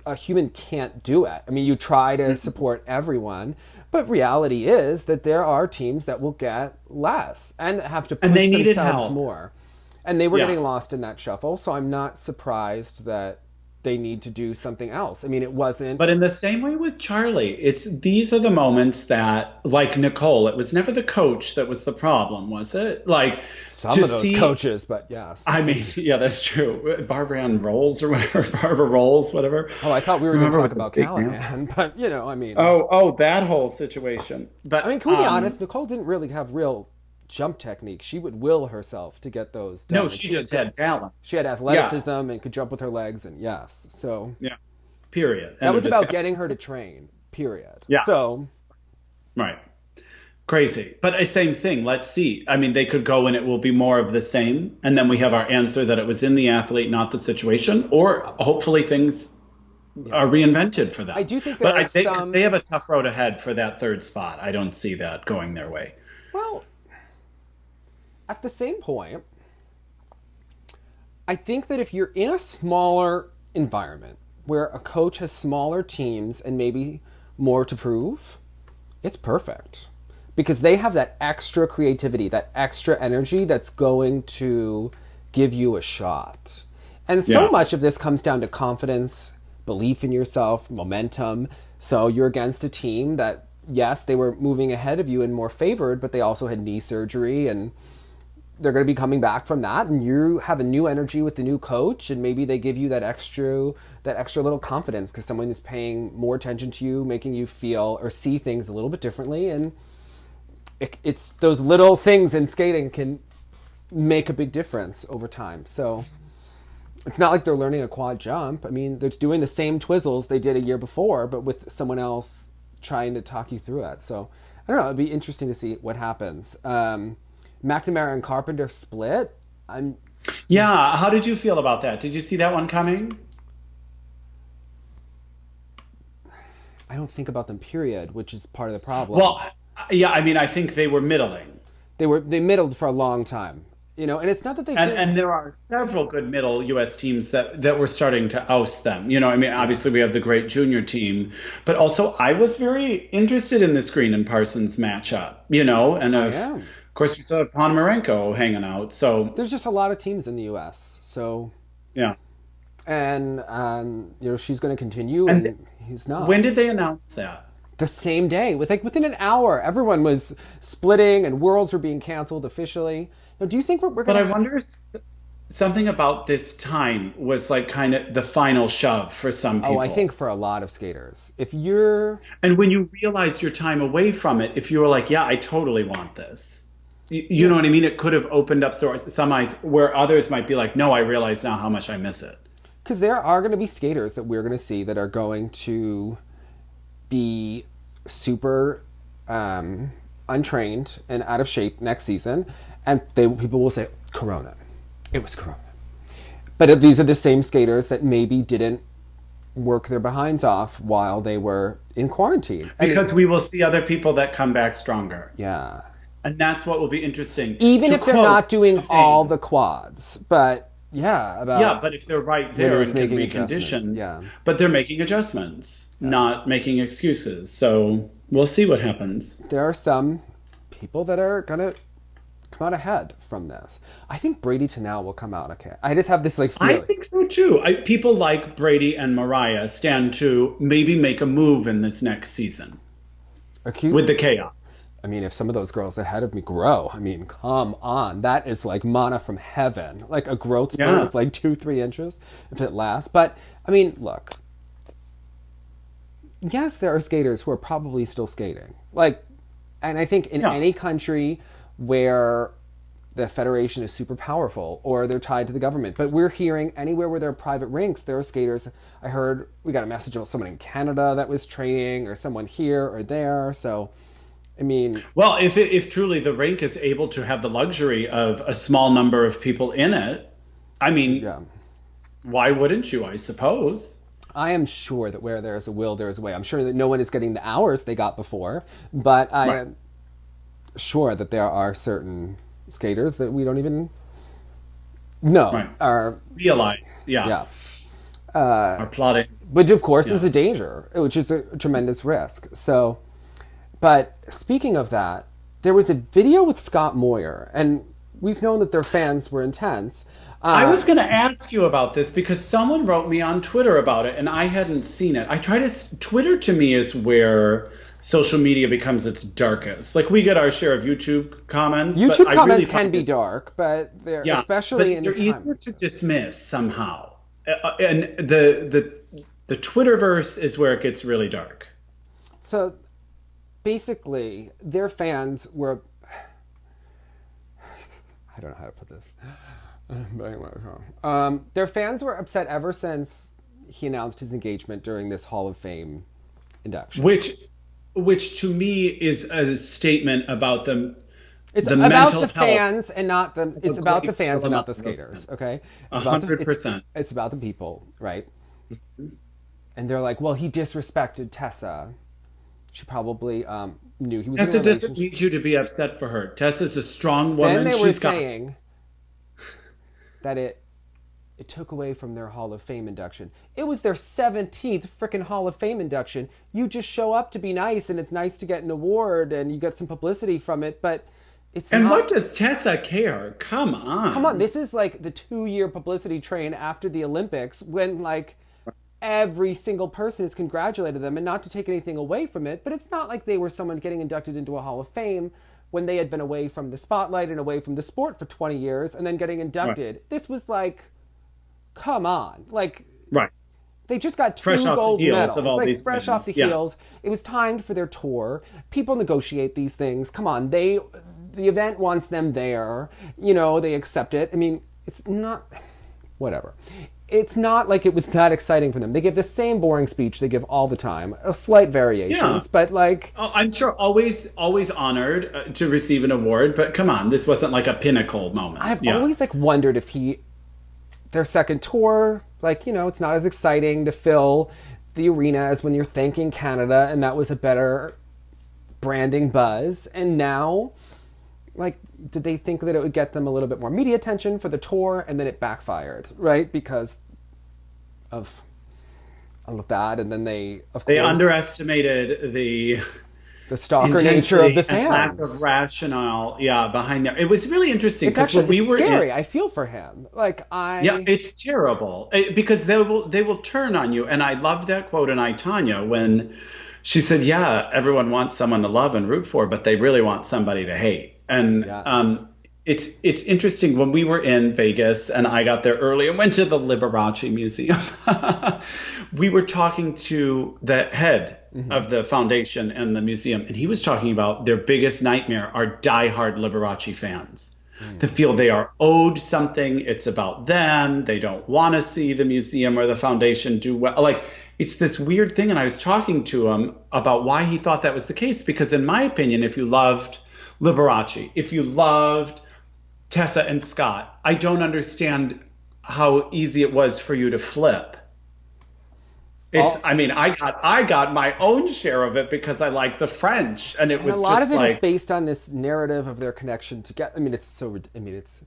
a human can't do it. I mean, you try to support everyone, but reality is that there are teams that will get less and that have to push themselves more. And they were getting lost in that shuffle, so I'm not surprised that they need to do something else. I mean, it wasn't... But in the same way with Charlie, these are the moments that, like Nicole, it was never the coach that was the problem, was it? Like some of those coaches, but yes. I mean, yeah, that's true. Barbara Rolls or whatever, Barbara Rolls, whatever. Oh, I thought we were going to talk about Callahan, but I mean... Oh, that whole situation. But I mean, can we be honest? Nicole didn't really have real jump technique. She would will herself to get those done. No, she just had talent. She had athleticism and could jump with her legs, and so period. That was about getting her to train, period. So right, crazy, but same thing. Let's see. I mean, they could go and it will be more of the same, and then we have our answer that it was in the athlete, not the situation, or hopefully things are reinvented for that. I do think they have a tough road ahead for that third spot. I don't see that going their way. Well, at the same point, I think that if you're in a smaller environment where a coach has smaller teams and maybe more to prove, it's perfect. Because they have that extra creativity, that extra energy that's going to give you a shot. And so much of this comes down to confidence, belief in yourself, momentum. So you're against a team that, yes, they were moving ahead of you and more favored, but they also had knee surgery and they're going to be coming back from that, and you have a new energy with the new coach, and maybe they give you that extra little confidence because someone is paying more attention to you, making you feel or see things a little bit differently, and it's those little things in skating can make a big difference over time. So it's not like they're learning a quad jump. I mean, they're doing the same twizzles they did a year before, but with someone else trying to talk you through it. So I don't know. It'd be interesting to see what happens. McNamara and Carpenter split. How did you feel about that? Did you see that one coming? I don't think about them, period, which is part of the problem. Well, I mean, I think they were middling. They middled for a long time. And it's not that they and there are several good middle U.S. teams that were starting to oust them. I mean, obviously we have the great junior team, but also I was very interested in this Green and Parsons matchup. And of course we still have Ponomarenko hanging out. So there's just a lot of teams in the U.S. So yeah, and she's going to continue, and he's not. When did they announce that? The same day, within an hour, everyone was splitting and worlds were being canceled officially. Now, do you think we're going to... But I wonder something about this time was like kind of the final shove for some people. Oh, I think for a lot of skaters. If you're... And when you realize your time away from it, if you were like, yeah, I totally want this. You know what I mean? It could have opened up some eyes where others might be like, no, I realize now how much I miss it. Because there are going to be skaters that we're going to see that are going to be super untrained and out of shape next season. And people will say, Corona. It was Corona. But these are the same skaters that maybe didn't work their behinds off while they were in quarantine. Because we will see other people that come back stronger. Yeah. And that's what will be interesting. Even if they're not doing all the quads. But but if they're right there and can recondition. But they're making adjustments, not making excuses. So we'll see what happens. There are some people that are going to come out ahead from this. I think Brady Tanell will come out okay. I just have this feeling. I think so too. People like Brady and Mariah stand to maybe make a move in this next season with the chaos. I mean, if some of those girls ahead of me grow, I mean, come on. That is like manna from heaven. Like a growth spurt of 2-3 inches if it lasts. But, I mean, look. Yes, there are skaters who are probably still skating. And I think in any country where the federation is super powerful or they're tied to the government. But we're hearing anywhere where there are private rinks, there are skaters. I heard we got a message of someone in Canada that was training or someone here or there. So... I mean... Well, if truly the rink is able to have the luxury of a small number of people in it, I mean, why wouldn't you, I suppose? I am sure that where there is a will, there is a way. I'm sure that no one is getting the hours they got before, but I am sure that there are certain skaters that we don't even know. Are realize, are plotting. Which, of course, is a danger, which is a tremendous risk. So... But speaking of that, there was a video with Scott Moyer, and we've known that their fans were intense. I was going to ask you about this because someone wrote me on Twitter about it, and I hadn't seen it. Twitter to me is where social media becomes its darkest. We get our share of YouTube comments. YouTube comments can be dark, but they're especially in they're easier to dismiss somehow. And the Twitterverse is where it gets really dark. So... Basically, their fans were... I don't know how to put this. Their fans were upset ever since he announced his engagement during this Hall of Fame induction. Which to me is a statement about them. It's about the fans and not the... It's about the fans and not the skaters, okay? 100%. It's about the people, right? And they're like, well, he disrespected Tessa. She probably knew he was Tessa in a relationship. Doesn't need you to be upset for her. Tessa's a strong woman. Then they were saying that it took away from their Hall of Fame induction. It was their 17th freaking Hall of Fame induction. You just show up to be nice, and it's nice to get an award, and you get some publicity from it, but it's And not... what does Tessa care? Come on. Come on, this is like the 2-year publicity train after the Olympics when every single person has congratulated them, and not to take anything away from it, but it's not like they were someone getting inducted into a Hall of Fame when they had been away from the spotlight and away from the sport for 20 years and then getting inducted. Right. This was come on. They just got 2 gold medals. Fresh off the heels. It was timed for their tour. People negotiate these things. Come on. The event wants them there. They accept it. I mean, it's not... Whatever. It's not like it was that exciting for them. They give the same boring speech they give all the time, slight variations, but I'm sure always honored to receive an award, but come on, this wasn't like a pinnacle moment. I've always wondered if their second tour, it's not as exciting to fill the arena as when you're thanking Canada, and that was a better branding buzz. And now like, did they think that it would get them a little bit more media attention for the tour, and then it backfired, right? Because of that, and then they underestimated the stalker nature of the fans, lack of rationale, behind there. It was really interesting because it's scary. I feel for him. It's terrible because they will turn on you. And I love that quote in I, Tonya, when she said, "Yeah, everyone wants someone to love and root for, but they really want somebody to hate." And it's interesting, when we were in Vegas and I got there early and went to the Liberace Museum, we were talking to the head of the foundation and the museum, and he was talking about their biggest nightmare are diehard Liberace fans. That feel they are owed something. It's about them. They don't want to see the museum or the foundation do well. Like, it's this weird thing. And I was talking to him about why he thought that was the case, because in my opinion, if you loved Liberace, if you loved Tessa and Scott, I don't understand how easy it was for you to flip. I got my own share of it because I like the French, and it was a lot just of it is based on this narrative of their connection together.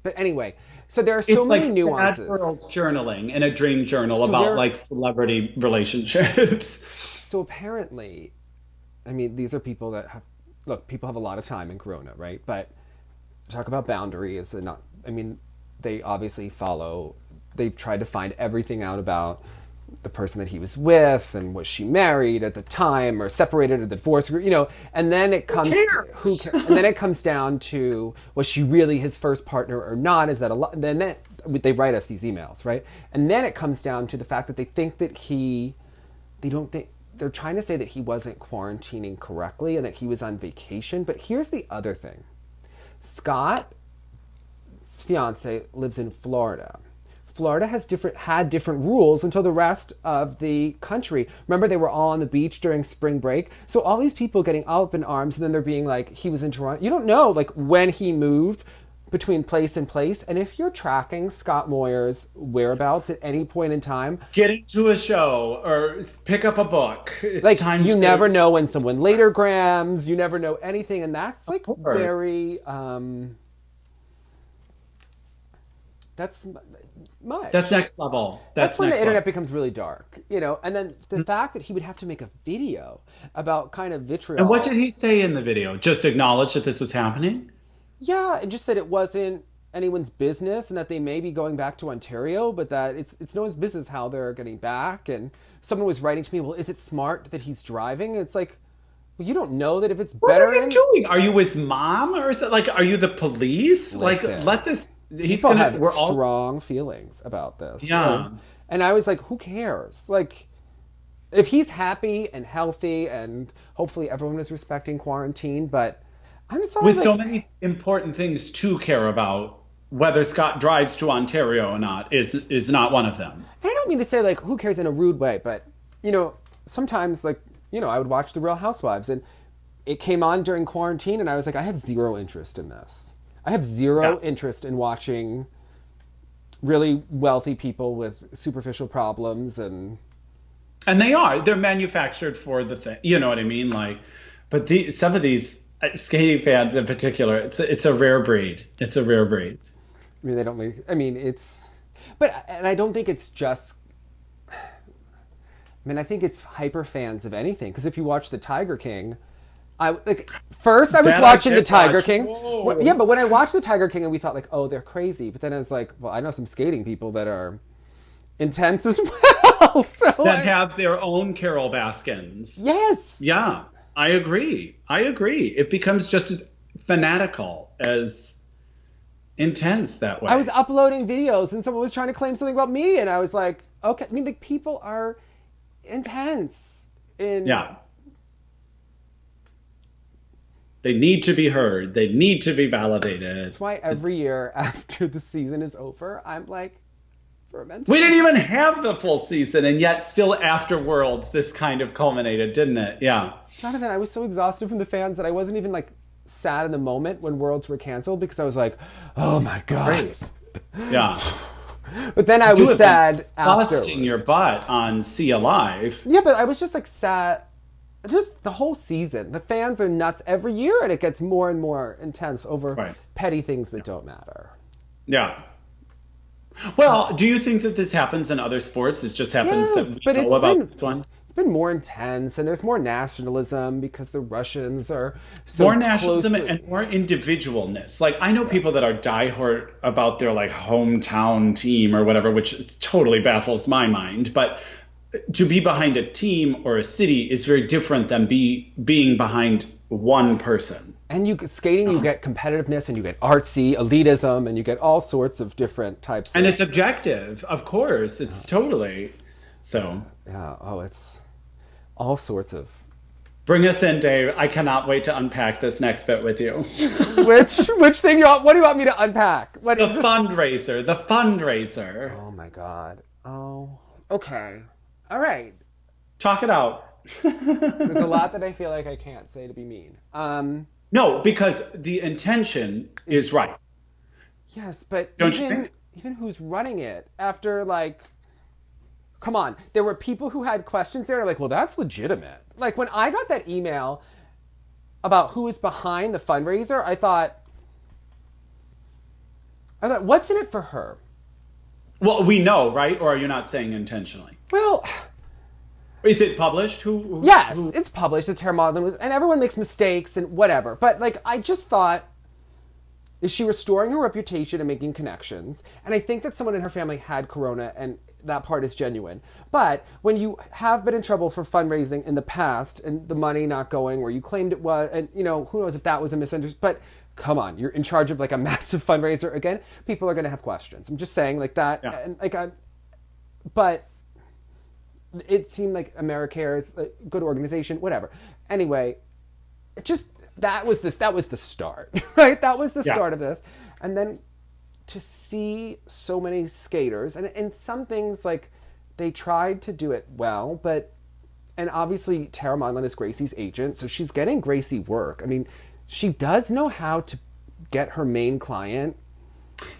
But anyway, so there are so many nuances. Sad girls journaling in a dream journal about like celebrity relationships. So apparently, these are people that people have a lot of time in Corona, right? But talk about boundaries and they obviously they've tried to find everything out about the person that he was with, and was she married at the time or separated or divorced, and then it comes and then it comes down to, was she really his first partner or not? Is that a lot? Then they write us these emails, right? And then it comes down to the fact that they think that they're trying to say that he wasn't quarantining correctly and that he was on vacation. But here's the other thing. Scott's fiance lives in Florida. Florida had different rules until the rest of the country. Remember, they were all on the beach during spring break. So all these people getting up in arms, and then they're being like, he was in Toronto. You don't know when he moved between place and place. And if you're tracking Scott Moyer's whereabouts at any point in time, get into a show or pick up a book. It's time you never know when someone later grams. You never know anything, and that's very. That's much. That's next level. That's when the internet becomes really dark, and then the fact that he would have to make a video about kind of vitriol. And what did he say in the video? Just acknowledge that this was happening? Yeah, and just that it wasn't anyone's business, and that they may be going back to Ontario, but that it's no one's business how they're getting back. And someone was writing to me, well, is it smart that he's driving? And it's like, well, you don't know that if it's better. What are you doing? Are you his mom, or is it are you the police? Listen, let this. People have strong feelings about this. Yeah. And I was like, who cares? If he's happy and healthy, and hopefully everyone is respecting quarantine, but I'm sorry. With so many important things to care about, whether Scott drives to Ontario or not is not one of them. I don't mean to say who cares in a rude way, but sometimes I would watch The Real Housewives, and it came on during quarantine, and I was like, I have zero interest in this. I have zero interest in watching really wealthy people with superficial problems, and they're manufactured for the thing. You know what I mean? But some of these skating fans in particular, it's a rare breed. It's a rare breed. They don't make. And I don't think it's just. I think it's hyper fans of anything. Because if you watch The Tiger King. First I was watching The Tiger King. Yeah, but when I watched The Tiger King, and we thought oh, they're crazy. But then I was like, well, I know some skating people that are intense as well. That have their own Carol Baskins. Yes. Yeah, I agree. It becomes just as fanatical, as intense that way. I was uploading videos, and someone was trying to claim something about me, and I was like, okay. People are intense. Yeah. They need to be heard. They need to be validated. That's why every year after the season is over, I'm fermenting. We didn't even have the full season, and yet still after Worlds, this kind of culminated, didn't it? Yeah. Jonathan, I was so exhausted from the fans that I wasn't even sad in the moment when Worlds were canceled, because I was like, oh my God. Great. Yeah. But then I was sad after. Busting your butt on See Alive. Yeah, but I was just sad. just the whole season. The fans are nuts every year, and it gets more and more intense over petty things that don't matter. Yeah. Well, do you think that this happens in other sports? It just happens that we know about this one? It's been more intense, and there's more nationalism because the Russians are so more nationalism closely... and more individualness. Like, I know people that are diehard about their like hometown team or whatever, which totally baffles my mind. But to be behind a team or a city is very different than being behind one person. And skating, you get competitiveness, and you get artsy, elitism, and you get all sorts of different types. And it's objective, of course. It's totally so. Yeah. Oh, it's all sorts of. Bring us in, Dave. I cannot wait to unpack this next bit with you. Which thing what do you want me to unpack? Fundraiser. The fundraiser. Oh my God. Oh. Okay. All right. Talk it out. There's a lot that I feel like I can't say to be mean. No, because the intention is right. Yes, but don't you think? Even who's running it after like, come on, there were people who had questions there. Like, well, that's legitimate. Like when I got that email about who is behind the fundraiser, I thought, what's in it for her? Well, we know, right? Or are you not saying intentionally? Well. Is it published? Yes, it's published. The Tara Maudlin was, and everyone makes mistakes and whatever. But like, I just thought, is she restoring her reputation and making connections? And I think that someone in her family had corona, and that part is genuine. But when you have been in trouble for fundraising in the past and the money not going where you claimed it was, and who knows if that was a misunderstanding. But come on, you're in charge of like a massive fundraiser again. People are going to have questions. I'm just saying like that, and like but. It seemed like AmeriCare's a good organization, whatever. Anyway, that was the start, right? That was the start of this. And then to see so many skaters, and some things like they tried to do it well, and obviously Tara Maudlin is Gracie's agent, so she's getting Gracie work. I mean, she does know how to get her main client.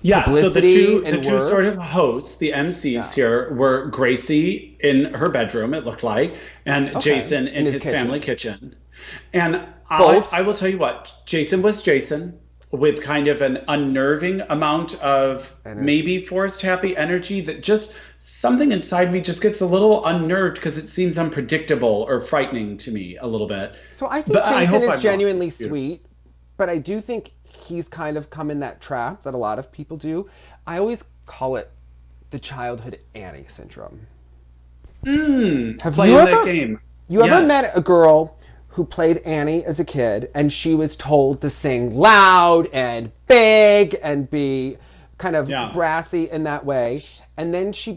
Yeah, so the two sort of hosts, the MCs here, were Gracie in her bedroom, it looked like, and Jason in his family kitchen. And I will tell you what, Jason was Jason with kind of an unnerving amount of maybe forced happy energy that just something inside me just gets a little unnerved because it seems unpredictable or frightening to me a little bit. So I think Jason is genuinely sweet, but I do think he's kind of come in that trap that a lot of people do. I always call it the childhood Annie syndrome. Have you ever met a girl who played Annie as a kid and she was told to sing loud and big and be kind of brassy in that way, and then she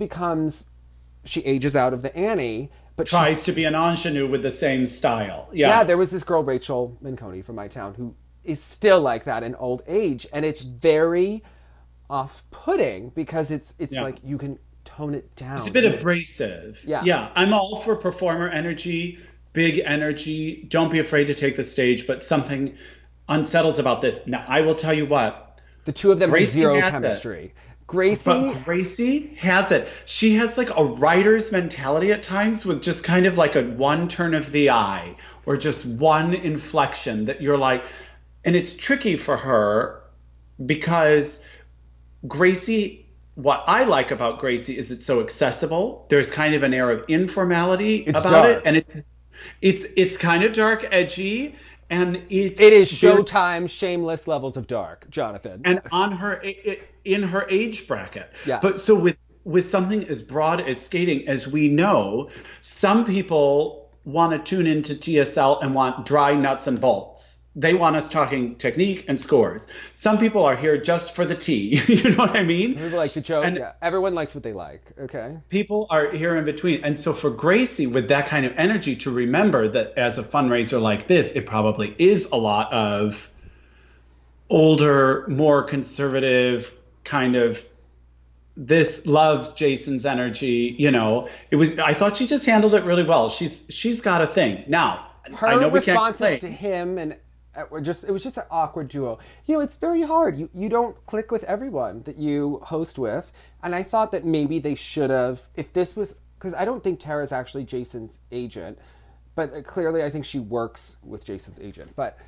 ages out of the Annie, but tries to be an ingenue with the same style. Yeah, there was this girl, Rachel Minconi from my town, who is still like that in old age, and it's very off-putting because it's like you can tone it down. It's a bit abrasive. Yeah. I'm all for performer energy, big energy. Don't be afraid to take the stage, but something unsettles about this. Now, I will tell you what. The two of them have zero chemistry. Gracie has it. She has like a writer's mentality at times with just kind of like a one turn of the eye or just one inflection that you're like. And it's tricky for her because Gracie, what I like about Gracie is it's so accessible. There's kind of an air of informality about it. And it's kind of dark, edgy, and it is Showtime, shameless levels of dark, Jonathan. And in her age bracket. Yes. But so with something as broad as skating, as we know, some people want to tune into TSL and want dry nuts and bolts. They want us talking technique and scores. Some people are here just for the tea. You know what I mean? People like the joke. And everyone likes what they like. Okay. People are here in between. And so for Gracie, with that kind of energy, to remember that as a fundraiser like this, it probably is a lot of older, more conservative kind of this loves Jason's energy. I thought she just handled it really well. She's got a thing. Now, I know we can't responses to him and it was just an awkward duo. It's very hard. You don't click with everyone that you host with. And I thought that maybe they should have, if this was, because I don't think Tara's actually Jason's agent, but clearly I think she works with Jason's agent. But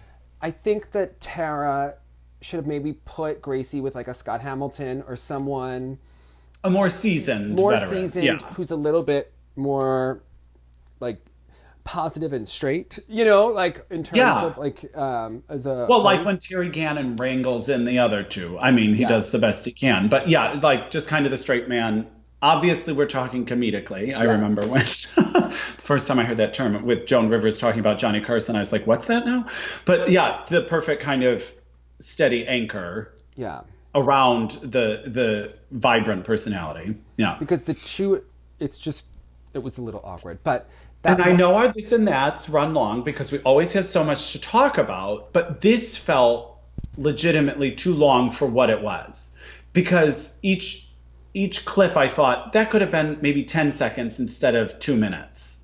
I think that Tara should have maybe put Gracie with like a Scott Hamilton or someone a more seasoned veteran. Who's a little bit more like positive and straight, you know, like in terms of like as a like when Terry Gannon wrangles in the other two. I mean, he does the best he can, but like just kind of the straight man. Obviously, we're talking comedically. I remember when first time I heard that term with Joan Rivers talking about Johnny Carson, I was like, what's that now? But yeah, the perfect kind of steady anchor around the vibrant personality. Yeah. Because the two, it was a little awkward. But I know our this and that's run long because we always have so much to talk about, but this felt legitimately too long for what it was. Because each clip, I thought that could have been maybe 10 seconds instead of 2 minutes,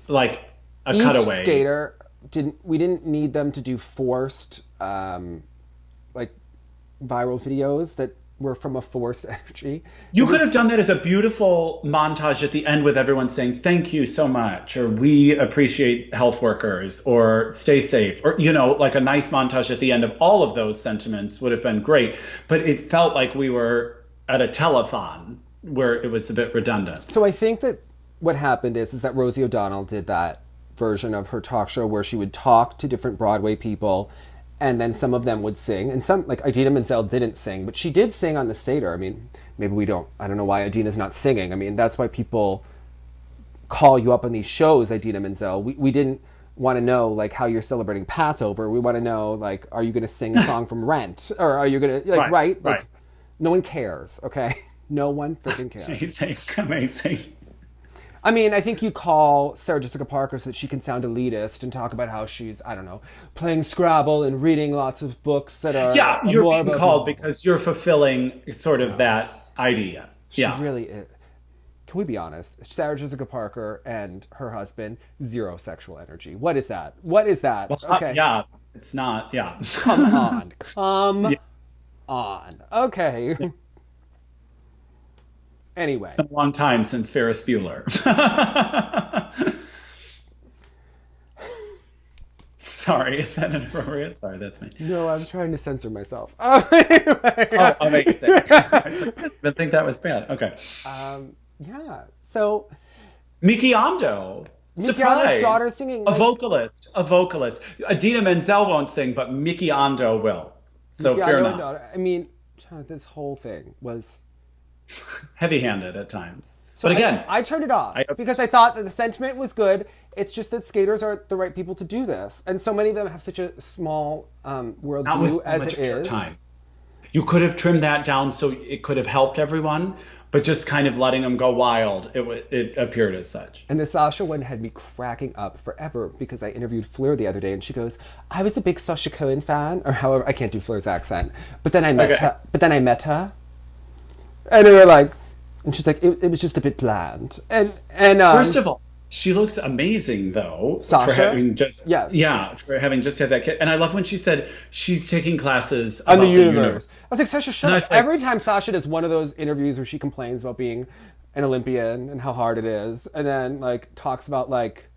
like a cutaway. Each skater we didn't need them to do forced, like viral videos that were from a forced energy. You could have done that as a beautiful montage at the end with everyone saying thank you so much, or we appreciate health workers, or stay safe, or you know, like a nice montage at the end of all of those sentiments would have been great. But it felt like we were at a telethon where it was a bit redundant. So I think that what happened is that Rosie O'Donnell did that version of her talk show where she would talk to different Broadway people and then some of them would sing. And some, like Idina Menzel didn't sing, but she did sing on the Seder. I mean, maybe I don't know why Idina's not singing. I mean, that's why people call you up on these shows, Idina Menzel. We didn't want to know like how you're celebrating Passover. We want to know like, are you going to sing a song from Rent? Or are you going to, like, right? Like, no one cares, okay? No one freaking cares. Amazing. I mean, I think you call Sarah Jessica Parker so that she can sound elitist and talk about how she's, I don't know, playing Scrabble and reading lots of books that are you're being called because you're fulfilling sort of that idea. She really is. Can we be honest? Sarah Jessica Parker and her husband, zero sexual energy. What is that? What is that? Well, okay. Yeah, it's not. Yeah. Come on. On. Okay. Anyway. It's been a long time since Ferris Bueller. Sorry, is that inappropriate? Sorry, that's me. No, I'm trying to censor myself. Anyway. Oh, amazing. I didn't think that was bad. Okay. Yeah. So. Miki Ando. Miki Ando's daughter singing. A vocalist. Idina Menzel won't sing, but Miki Ando will. So fair enough. I mean, this whole thing was heavy-handed at times. So but again, I turned it off because I thought that the sentiment was good. It's just that skaters aren't the right people to do this, and so many of them have such a small worldview as it is. Time. You could have trimmed that down so it could have helped everyone, but just kind of letting them go wild, it appeared as such. And the Sasha one had me cracking up forever because I interviewed Fleur the other day, and she goes, "I was a big Sasha Cohen fan," or however, I can't do Fleur's accent, but then I met her, and we were like, and she's like, it was just a bit bland. And first of all, she looks amazing though. Sasha? For having just for having just had that kid. And I love when she said she's taking classes on the universe. I was like, Sasha, shut up. Every time Sasha does one of those interviews where she complains about being an Olympian and how hard it is, and then like talks about like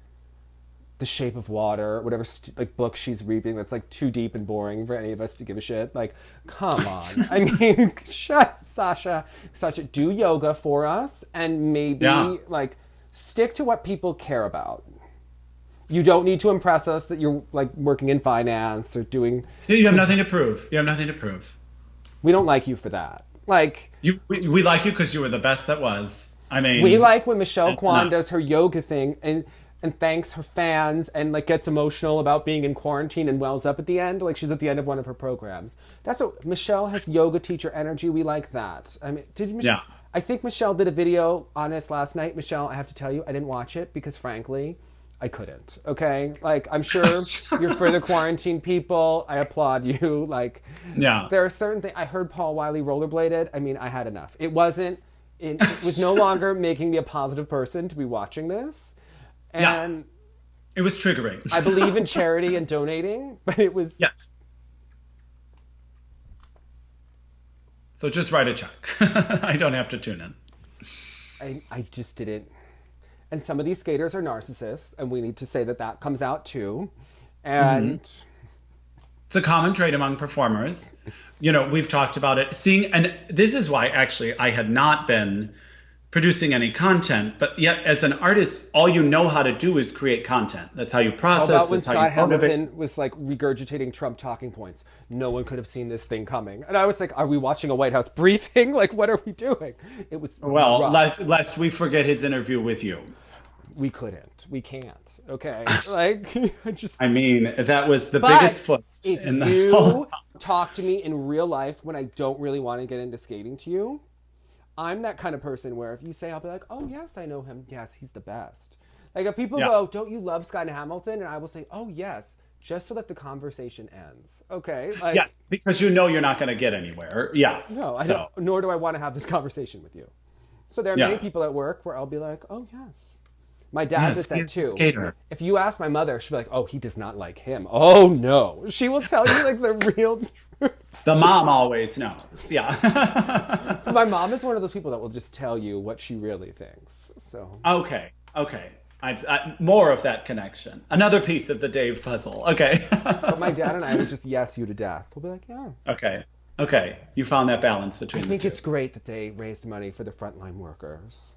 The Shape of Water, whatever like book she's reading that's like too deep and boring for any of us to give a shit. Like, come on. I mean, Sasha, do yoga for us and maybe like stick to what people care about. You don't need to impress us that you're like working in finance or doing. You have nothing to prove. We don't like you for that. Like we like you because you were the best that was. I mean, we like when Michelle Kwan does her yoga thing and thanks her fans and like gets emotional about being in quarantine and wells up at the end, like she's at the end of one of her programs. That's what Michelle has, yoga teacher energy. We like that. I mean, did Michelle? Yeah. I think Michelle did a video on us last night. Michelle, I have to tell you, I didn't watch it because frankly, I couldn't. Okay, like I'm sure you're for the quarantine people. I applaud you. Like, there are certain things. I heard Paul Wiley rollerbladed. I mean, I had enough. It wasn't. It was no longer making me a positive person to be watching this. And it was triggering. I believe in charity and donating, but it was... Yes. So just write a check. I don't have to tune in. I just didn't. And some of these skaters are narcissists, and we need to say that that comes out too. And it's a common trait among performers. You know, we've talked about it. And this is why actually I had not been producing any content, but yet as an artist, all you know how to do is create content. That's how you process. How about when that's how Scott you motivate. Hamilton was like regurgitating Trump talking points? No one could have seen this thing coming. And I was like, are we watching a White House briefing? Like, what are we doing? It was Well, lest we forget his interview with you. We couldn't. We can't. Okay. Like, I mean, that was the biggest foot in this whole song. Talk to me in real life when I don't really want to get into skating to you. I'm that kind of person where if you say, I'll be like, oh, yes, I know him. Yes, he's the best. Like, if people go, don't you love Scott Hamilton? And I will say, oh, yes, just so that the conversation ends. Okay? Like, yeah, because you know you're not going to get anywhere. Yeah. No, I don't. Nor do I want to have this conversation with you. So there are many people at work where I'll be like, oh, yes. My dad does that too. Skater. If you ask my mother, she'll be like, oh, he does not like him. Oh, no. She will tell you like the real truth. The mom always knows. Yeah. My mom is one of those people that will just tell you what she really thinks. So. Okay. More of that connection. Another piece of the Dave puzzle. Okay. But my dad and I would just yes you to death. We'll be like, yeah. Okay. You found that balance between the two. I think it's great that they raised money for the frontline workers.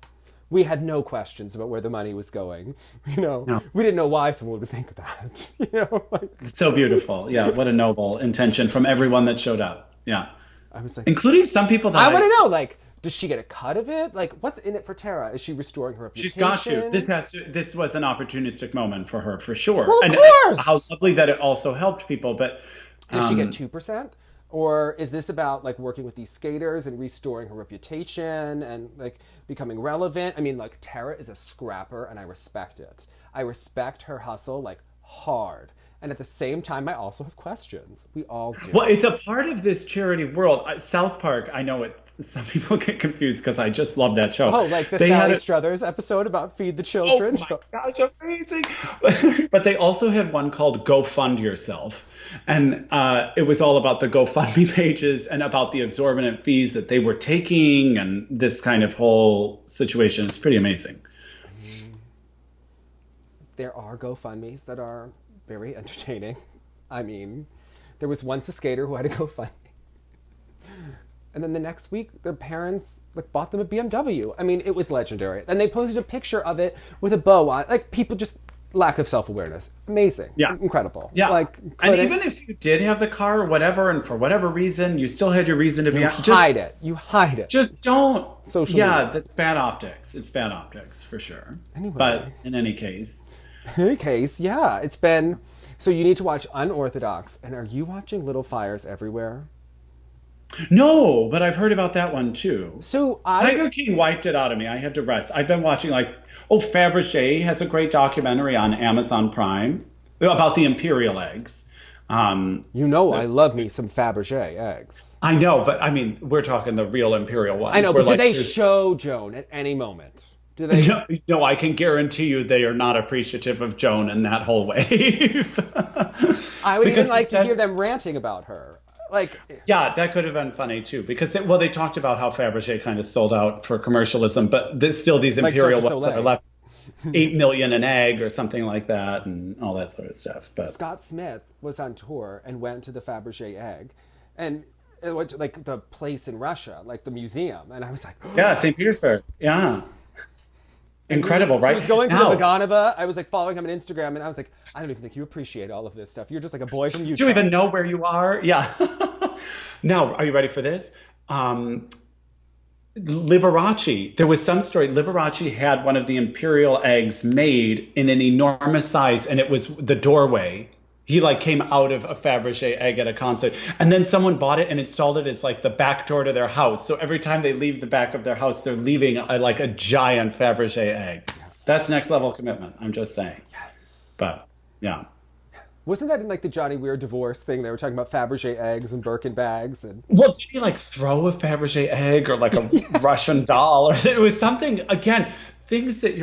We had no questions about where the money was going. You know, no. We didn't know why someone would think that. You know, like... So beautiful. Yeah, what a noble intention from everyone that showed up. Yeah, I was like, including some people that I want to know. Like, does she get a cut of it? Like, what's in it for Tara? Is she restoring her reputation? She's got to. This was an opportunistic moment for her, for sure. Well, of course. How lovely that it also helped people. But does she get 2%? Or is this about like working with these skaters and restoring her reputation and like becoming relevant? I mean, like Tara is a scrapper and I respect it. I respect her hustle like hard. And at the same time, I also have questions. We all do. Well, it's a part of this charity world. South Park, I know it. Some people get confused because I just love that show. Oh, like the Sally Struthers episode about Feed the Children. Oh my gosh, amazing. But they also had one called Go Fund Yourself. And it was all about the GoFundMe pages and about the exorbitant fees that they were taking and this kind of whole situation. It's pretty amazing. There are GoFundMes that are very entertaining. I mean, there was once a skater who had a GoFundMe. And then the next week, their parents like bought them a BMW. I mean, it was legendary. And they posted a picture of it with a bow on it. Like, people just... lack of self-awareness. Amazing. Yeah. Incredible. Yeah. Like, and even if you did have the car or whatever, and for whatever reason, you still had your reason to be... You hide it. Just don't... Social media. That's bad optics. It's bad optics, for sure. Anyway. But in any case... yeah. It's been... So you need to watch Unorthodox. And are you watching Little Fires Everywhere? No, but I've heard about that one, too. So Tiger King wiped it out of me. I had to rest. I've been watching, like... Oh, Fabergé has a great documentary on Amazon Prime about the imperial eggs. I love me some Fabergé eggs. I know, but I mean, we're talking the real imperial ones. I know, but do they show Joan at any moment? Do they? No, I can guarantee you they are not appreciative of Joan in that whole wave. I would even like to hear them ranting about her. Like, yeah, that could have been funny too, because they talked about how Fabergé kind of sold out for commercialism, but there's still these imperial ones that are left 8 million an egg or something like that, and all that sort of stuff. But Scott Smith was on tour and went to the Fabergé egg, and it went to like the place in Russia, like the museum, and I was like, yeah, St. Petersburg, yeah. Incredible, right? He was going to the Vaganova. I was like following him on Instagram, and I was like, I don't even think you appreciate all of this stuff. You're just like a boy from Utah. Do you even know where you are? Yeah. Now, are you ready for this? Liberace. There was some story. Liberace had one of the imperial eggs made in an enormous size, and it was the doorway. He like came out of a Fabergé egg at a concert, and then someone bought it and installed it as like the back door to their house. So every time they leave the back of their house, they're leaving like a giant Fabergé egg. That's next level commitment. I'm just saying. Yes. But yeah. Wasn't that in like the Johnny Weir divorce thing? They were talking about Fabergé eggs and Birkin bags and. Well, did he like throw a Fabergé egg or like a Russian doll, or it was something again? Things that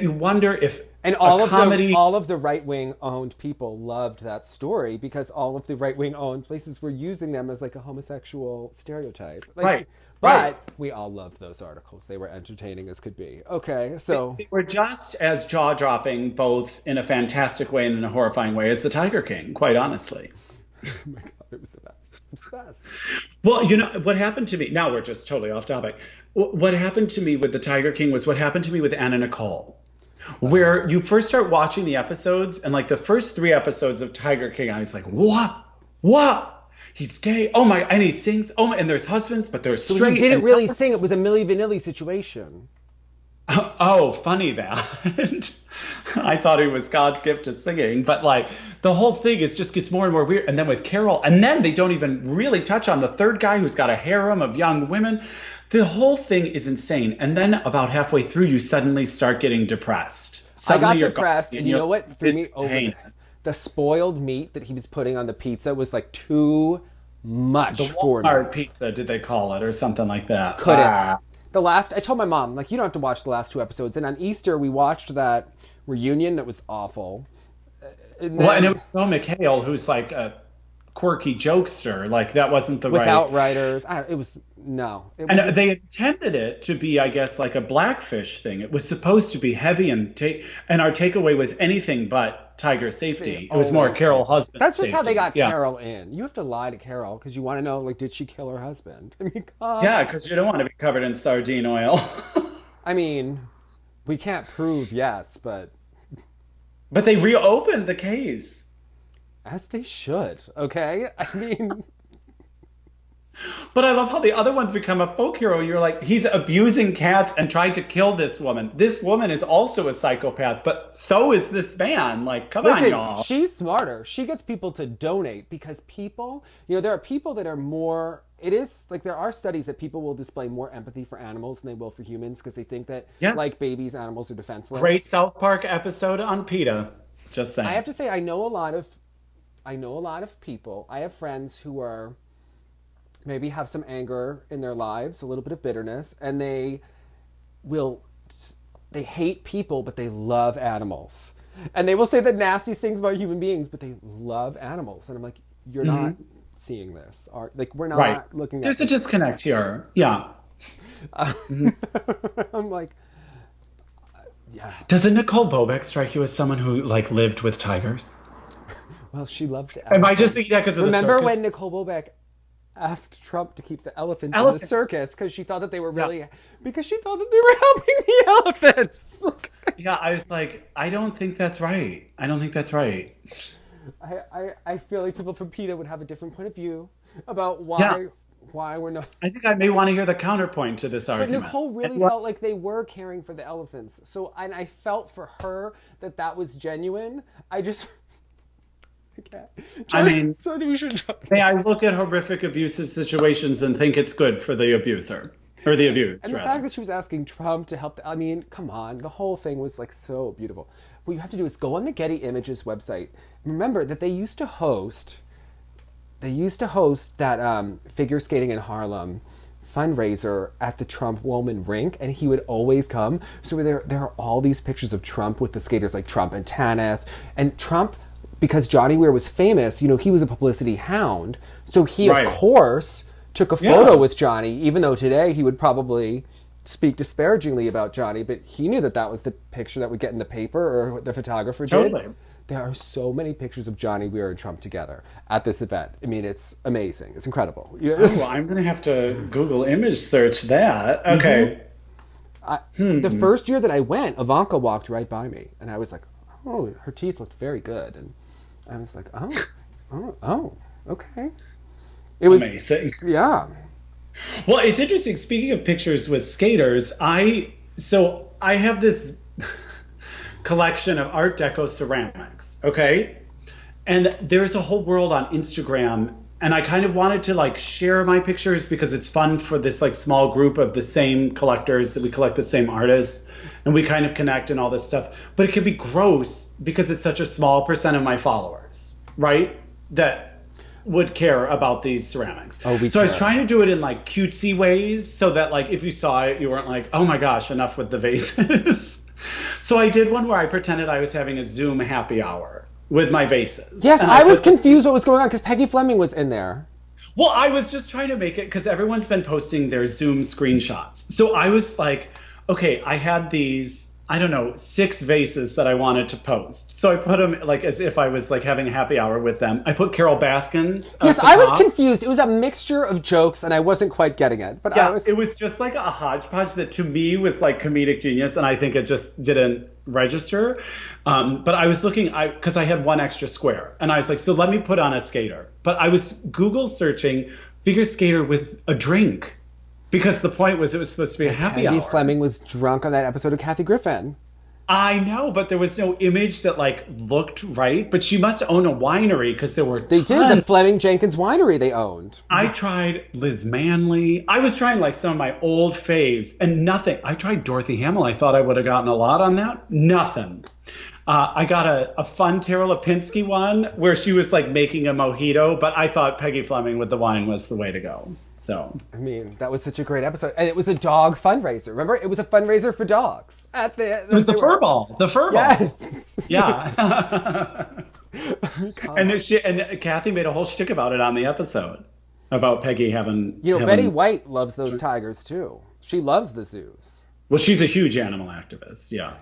you wonder if. And all of the right-wing owned people loved that story because all of the right-wing owned places were using them as like a homosexual stereotype. Like, right. But Right. we all loved those articles. They were entertaining as could be. Okay, so They were just as jaw-dropping, both in a fantastic way and in a horrifying way, as the Tiger King, quite honestly. oh my god, it was the best. It was the best. Well, you know, what happened to me, now we're just totally off topic. What happened to me with the Tiger King was what happened to me with Anna Nicole, where you first start watching the episodes, and like the first 3 episodes of Tiger King, I was like, what? He's gay. Oh my, and he sings. Oh my, and there's husbands, but they're straight. So he didn't and- really sing. It was a Milli Vanilli situation. Oh, funny that. I thought he was God's gift to singing, but like the whole thing just gets more and more weird. And then with Carol, and then they don't even really touch on the third guy who's got a harem of young women. The whole thing is insane. And then about halfway through, you suddenly start getting depressed. I got You're depressed, and you know what threw this me is over? heinous. The spoiled meat that he was putting on the pizza was like too much The for me. Walmart pizza, did they call it, or something like that? Couldn't. Ah. I told my mom, like, you don't have to watch the last 2 episodes. And on Easter, we watched that reunion that was awful. And Well, and it was Phil McHale, who's like a quirky jokester. Like, that wasn't the with right... Outriders. It was, no. It was, And they intended it to be, I guess, like a Blackfish thing. It was supposed to be heavy, and our takeaway was anything but Tiger safety. It was more Always. Carol husband. That's just how they got yeah. Carol in. You have to lie to Carol because you want to know, like, did she kill her husband? I mean, Yeah, because you don't want to be covered in sardine oil. I mean, we can't prove yes, but But they reopened the case. as they should, okay? I mean, But I love how the other ones become a folk hero. You're like, he's abusing cats and tried to kill this woman. This woman is also a psychopath, but so is this man. Like, come on, listen, y'all. she's smarter. She gets people to donate because people, there are people that are more, it is, like, there are studies that people will display more empathy for animals than they will for humans because they think that, Yeah. like babies, animals are defenseless. Great South Park episode on PETA. Just saying. I have to say, I know a lot of people. I have friends who are maybe have some anger in their lives, a little bit of bitterness, and they hate people, but they love animals. And they will say the nastiest things about human beings, but they love animals. And I'm like, you're not seeing this. Like, we're not Right. looking at There's a disconnect here. Yeah. I'm like, yeah. Doesn't Nicole Bobeck strike you as someone who, like, lived with tigers? Well, she loved the Am I just thinking that because of the circus? Remember when Nicole Bobeck asked Trump to keep the elephants in the circus because she thought that they were because she thought that they were helping the elephants. Yeah, I was like, I don't think that's right. I feel like people from PETA would have a different point of view about why we're not. I think I may want to hear the counterpoint to this But argument. Nicole really felt like they were caring for the elephants. So, and I felt for her that was genuine. I mean, so I think we should talk. May I look at horrific abusive situations and think it's good for the abuser? Or the abused, And the rather. fact that she was asking Trump to help, I mean, come on. The whole thing was like so beautiful. What you have to do is go on the Getty Images website. Remember that they used to host that figure skating in Harlem fundraiser at the Trump Woolman rink, and he would always come. So there are all these pictures of Trump with the skaters like Trump and Tanith. And Trump, because Johnny Weir was famous, he was a publicity hound. So he, of course, took a photo with Johnny, even though today he would probably speak disparagingly about Johnny, but he knew that was the picture that would get in the paper or what the photographer did. There are so many pictures of Johnny Weir and Trump together at this event. I mean, it's amazing. It's incredible. Well, I'm going to have to Google image search that. Okay. The first year that I went, Ivanka walked right by me, and I was like, oh, her teeth looked very good. And I was like, oh, okay. It was amazing. Yeah. Well, it's interesting. Speaking of pictures with skaters, I have this collection of Art Deco ceramics, okay? And there's a whole world on Instagram, and I kind of wanted to like share my pictures because it's fun for this like small group of the same collectors that we collect the same artists, and we kind of connect and all this stuff. But it can be gross because it's such a small percent of my followers, right? That would care about these ceramics. I was trying to do it in like cutesy ways so that like if you saw it, you weren't like, oh my gosh, enough with the vases. So I did one where I pretended I was having a Zoom happy hour with my vases. Yes, And I was confused what was going on because Peggy Fleming was in there. Well, I was just trying to make it because everyone's been posting their Zoom screenshots. So I was like, okay, I had these, I don't know, 6 vases that I wanted to post. So I put them like as if I was like having a happy hour with them. I put Carol Baskin. Yes, I was confused. It was a mixture of jokes and I wasn't quite getting it. But yeah, it was just like a hodgepodge that to me was like comedic genius. And I think it just didn't register. But I was looking, because I had 1 extra square. And I was like, so let me put on a skater. But I was Google searching figure skater with a drink. Because the point was it was supposed to be a happy hour. Andy Fleming was drunk on that episode of Kathy Griffin. I know, but there was no image that like looked right. But she must own a winery because there were They did, the Fleming Jenkins winery they owned. I tried Liz Manley. I was trying like some of my old faves and nothing. I tried Dorothy Hamill. I thought I would have gotten a lot on that. Nothing. I got a fun Tara Lipinski one where she was like making a mojito, but I thought Peggy Fleming with the wine was the way to go. So I mean, that was such a great episode, and it was a dog fundraiser. Remember, it was a fundraiser for dogs. It was the fur ball. The fur ball. Yes. Yeah. and Kathy made a whole shtick about it on the episode about Peggy having. Betty White loves those tigers too. She loves the zoos. Well, she's a huge animal activist. Yeah.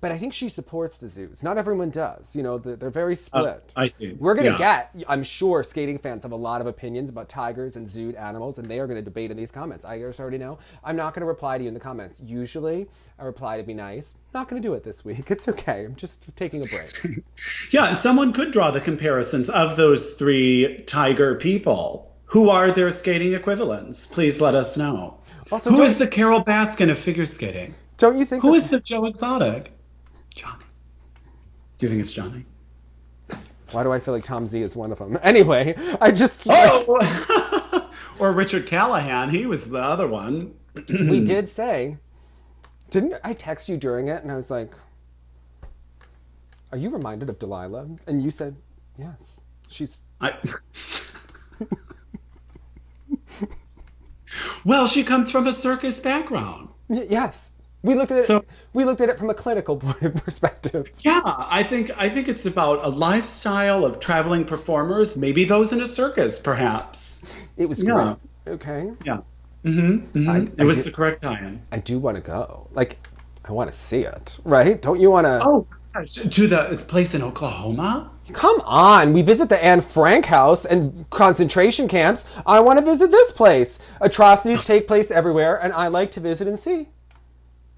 But I think she supports the zoos. Not everyone does. They're very split. I see. We're going to get, I'm sure skating fans have a lot of opinions about tigers and zooed animals, and they are going to debate in these comments. I just already know. I'm not going to reply to you in the comments. Usually, I reply to be nice. Not going to do it this week. It's okay. I'm just taking a break. Yeah, someone could draw the comparisons of those 3 tiger people. Who are their skating equivalents? Please let us know. Also, who is the Carol Baskin of figure skating? Don't you think? Who is the Joe Exotic? Johnny. Do you think it's Johnny? Why do I feel like Tom Z is one of them? Anyway, I just... Or Richard Callahan. He was the other one. We did say... Didn't I text you during it? And I was like, are you reminded of Delilah? And you said, yes. Well, she comes from a circus background. Yes. We looked at it. We looked at it from a clinical perspective. Yeah, I think it's about a lifestyle of traveling performers. Maybe those in a circus, perhaps. It was great. Okay. Yeah. It was the correct time. I do want to go. Like, I want to see it. Right? Don't you want to? Oh, gosh. To the place in Oklahoma. Come on. We visit the Anne Frank house and concentration camps. I want to visit this place. Atrocities take place everywhere, and I like to visit and see.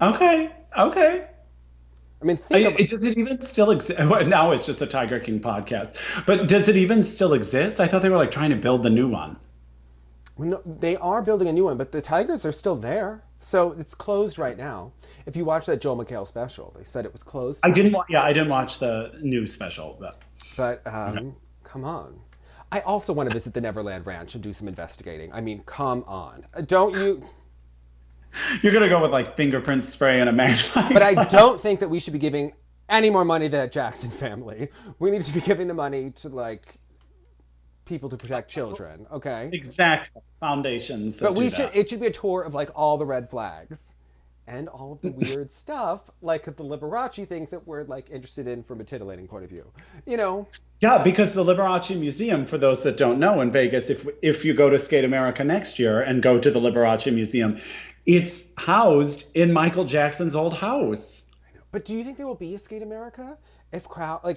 Okay. I mean, does it even still exist? Now it's just a Tiger King podcast. But does it even still exist? I thought they were like trying to build the new one. Well, no, they are building a new one, but the tigers are still there. So it's closed right now. If you watch that Joel McHale special, they said it was closed. I didn't watch the new special. But come on. I also want to visit the Neverland Ranch and do some investigating. I mean, come on. Don't you... You're going to go with like fingerprint spray and a magnifying But I don't think that we should be giving any more money to that Jackson family. We need to be giving the money to like people to protect children, okay? Exactly. Foundations. But it should be a tour of like all the red flags and all of the weird stuff, like the Liberace things that we're like interested in from a titillating point of view. Yeah, because the Liberace Museum, for those that don't know, in Vegas, if you go to Skate America next year and go to the Liberace Museum, it's housed in Michael Jackson's old house. I know. But do you think there will be a Skate America?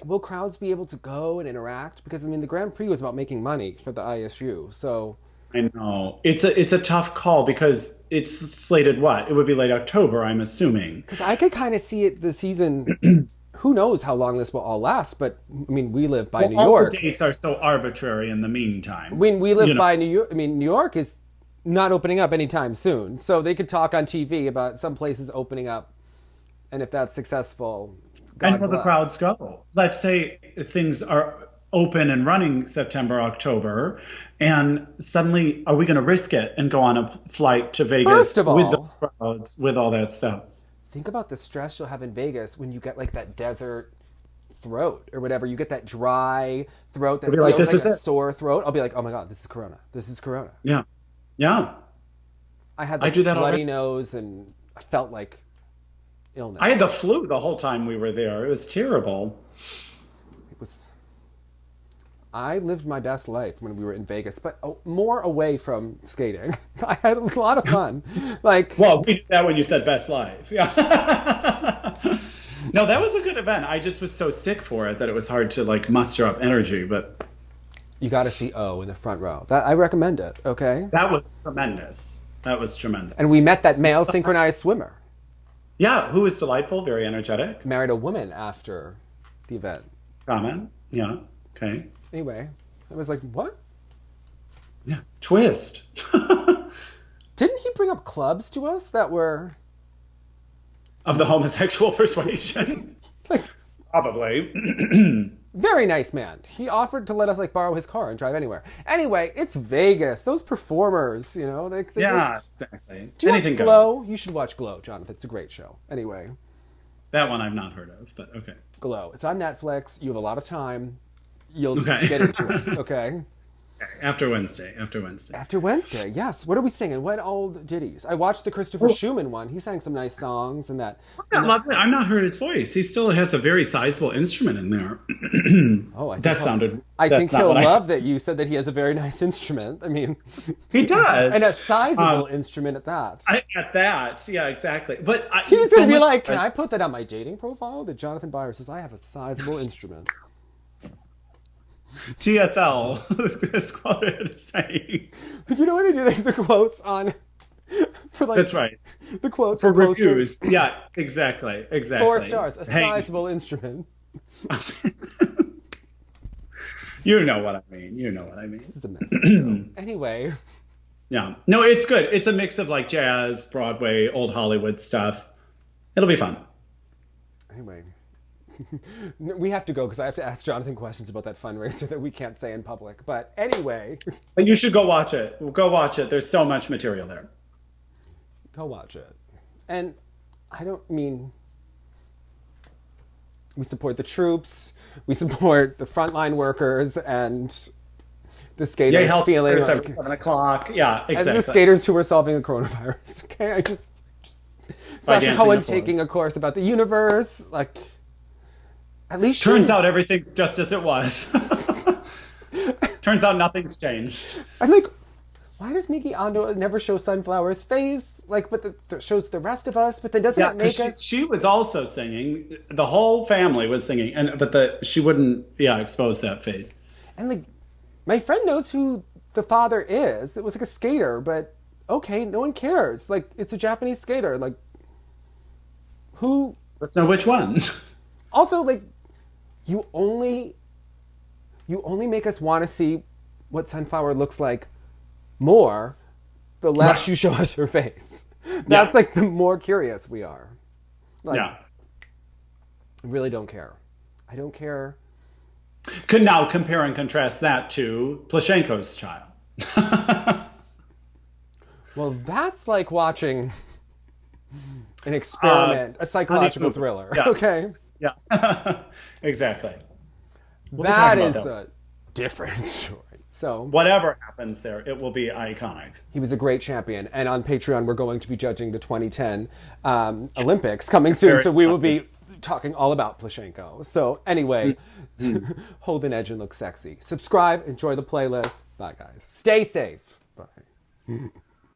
Will crowds be able to go and interact? Because I mean, the Grand Prix was about making money for the ISU, so. I know it's a tough call because it's slated. It would be late October, I'm assuming. Because I could kind of see it the season. Who knows how long this will all last? But I mean, we live by New York. All the dates are so arbitrary in the meantime. When we live by New York, I mean, New York is not opening up anytime soon. So they could talk on TV about some places opening up. And if that's successful, God bless. The crowds go. Let's say things are open and running September, October, and suddenly are we going to risk it and go on a flight to Vegas First of all, with the crowds, with all that stuff? Think about the stress you'll have in Vegas when you get like that desert throat or whatever. You get that dry throat that feels like a sore throat. I'll be like, oh my God, this is Corona. This is Corona. Yeah. I had the bloody nose and I felt like illness. I had the flu the whole time we were there. It was terrible. I lived my best life when we were in Vegas, but more away from skating. I had a lot of fun. Like, well, we did that when you said best life. Yeah. No, that was a good event. I just was so sick for it that it was hard to like muster up energy. But you got to see O in the front row. I recommend it. Okay. That was tremendous. That was tremendous. And we met that male synchronized swimmer. Yeah, who was delightful, very energetic. Married a woman after the event. Comment. Yeah. Okay. Anyway, I was like, what? Yeah. Twist. Didn't he bring up clubs to us that were of the homosexual persuasion? Like, probably. Very nice man. He offered to let us like borrow his car and drive anywhere. Anyway, it's Vegas. Those performers, you know, they yeah, just... exactly. Do you Anything watch Glow? goes. You should watch Glow, Jonathan. It's a great show. Anyway, that one I've not heard of, but okay. Glow. It's on Netflix. You have a lot of time. You'll Okay. get into it. Okay. After Wednesday. After Wednesday, yes. What are we singing? What old ditties? I watched the Christopher Schumann one. He sang some nice songs and that. Yeah, lovely. I've not heard his voice. He still has a very sizable instrument in there. Oh, I think he'll love that you said that he has a very nice instrument. I mean, he does, and a sizable instrument at that. At that, yeah, exactly. But he's gonna be like, "Can I put that on my dating profile?" That Jonathan Byers says, "I have a sizable instrument." TSL is quoted as saying. You know when they do like, the quotes on for like that's right. The quotes for reviews. Yeah, exactly. 4 stars, a sizable instrument. You know what I mean. This is a message show. Anyway. Yeah. No, it's good. It's a mix of like jazz, Broadway, old Hollywood stuff. It'll be fun. Anyway. We have to go because I have to ask Jonathan questions about that fundraiser that we can't say in public. But anyway. But you should go watch it. Go watch it. There's so much material there. Go watch it. And I don't mean... We support the troops. We support the frontline workers and the skaters feeling like... 7 o'clock. Yeah, exactly. And the skaters who are solving the coronavirus. Okay, I just Sasha Cohen taking a course about the universe. Like... At least turns out everything's just as it was. Turns out nothing's changed. I'm like, why does Miki Ando never show Sunflower's face? Like, but shows the rest of us, but then doesn't it make us? She was also singing. The whole family was singing, but she wouldn't, expose that face. And like, my friend knows who the father is. It was like a skater, but okay, no one cares. Like, it's a Japanese skater. Like, who? Let's know which one. Also, like. You only make us want to see what Sunflower looks like more the less you show us her face. That's like the more curious we are. Like, I really don't care. I don't care. Could now compare and contrast that to Plashenko's child. Well, that's like watching an experiment, a psychological thriller. Yeah. Okay. Yeah, exactly. That is a different story. So whatever happens there, it will be iconic. He was a great champion. And on Patreon, we're going to be judging the 2010 Olympics coming soon. So we will be talking all about Plashenko. So anyway, hold an edge and look sexy. Subscribe, enjoy the playlist. Bye, guys. Stay safe. Bye.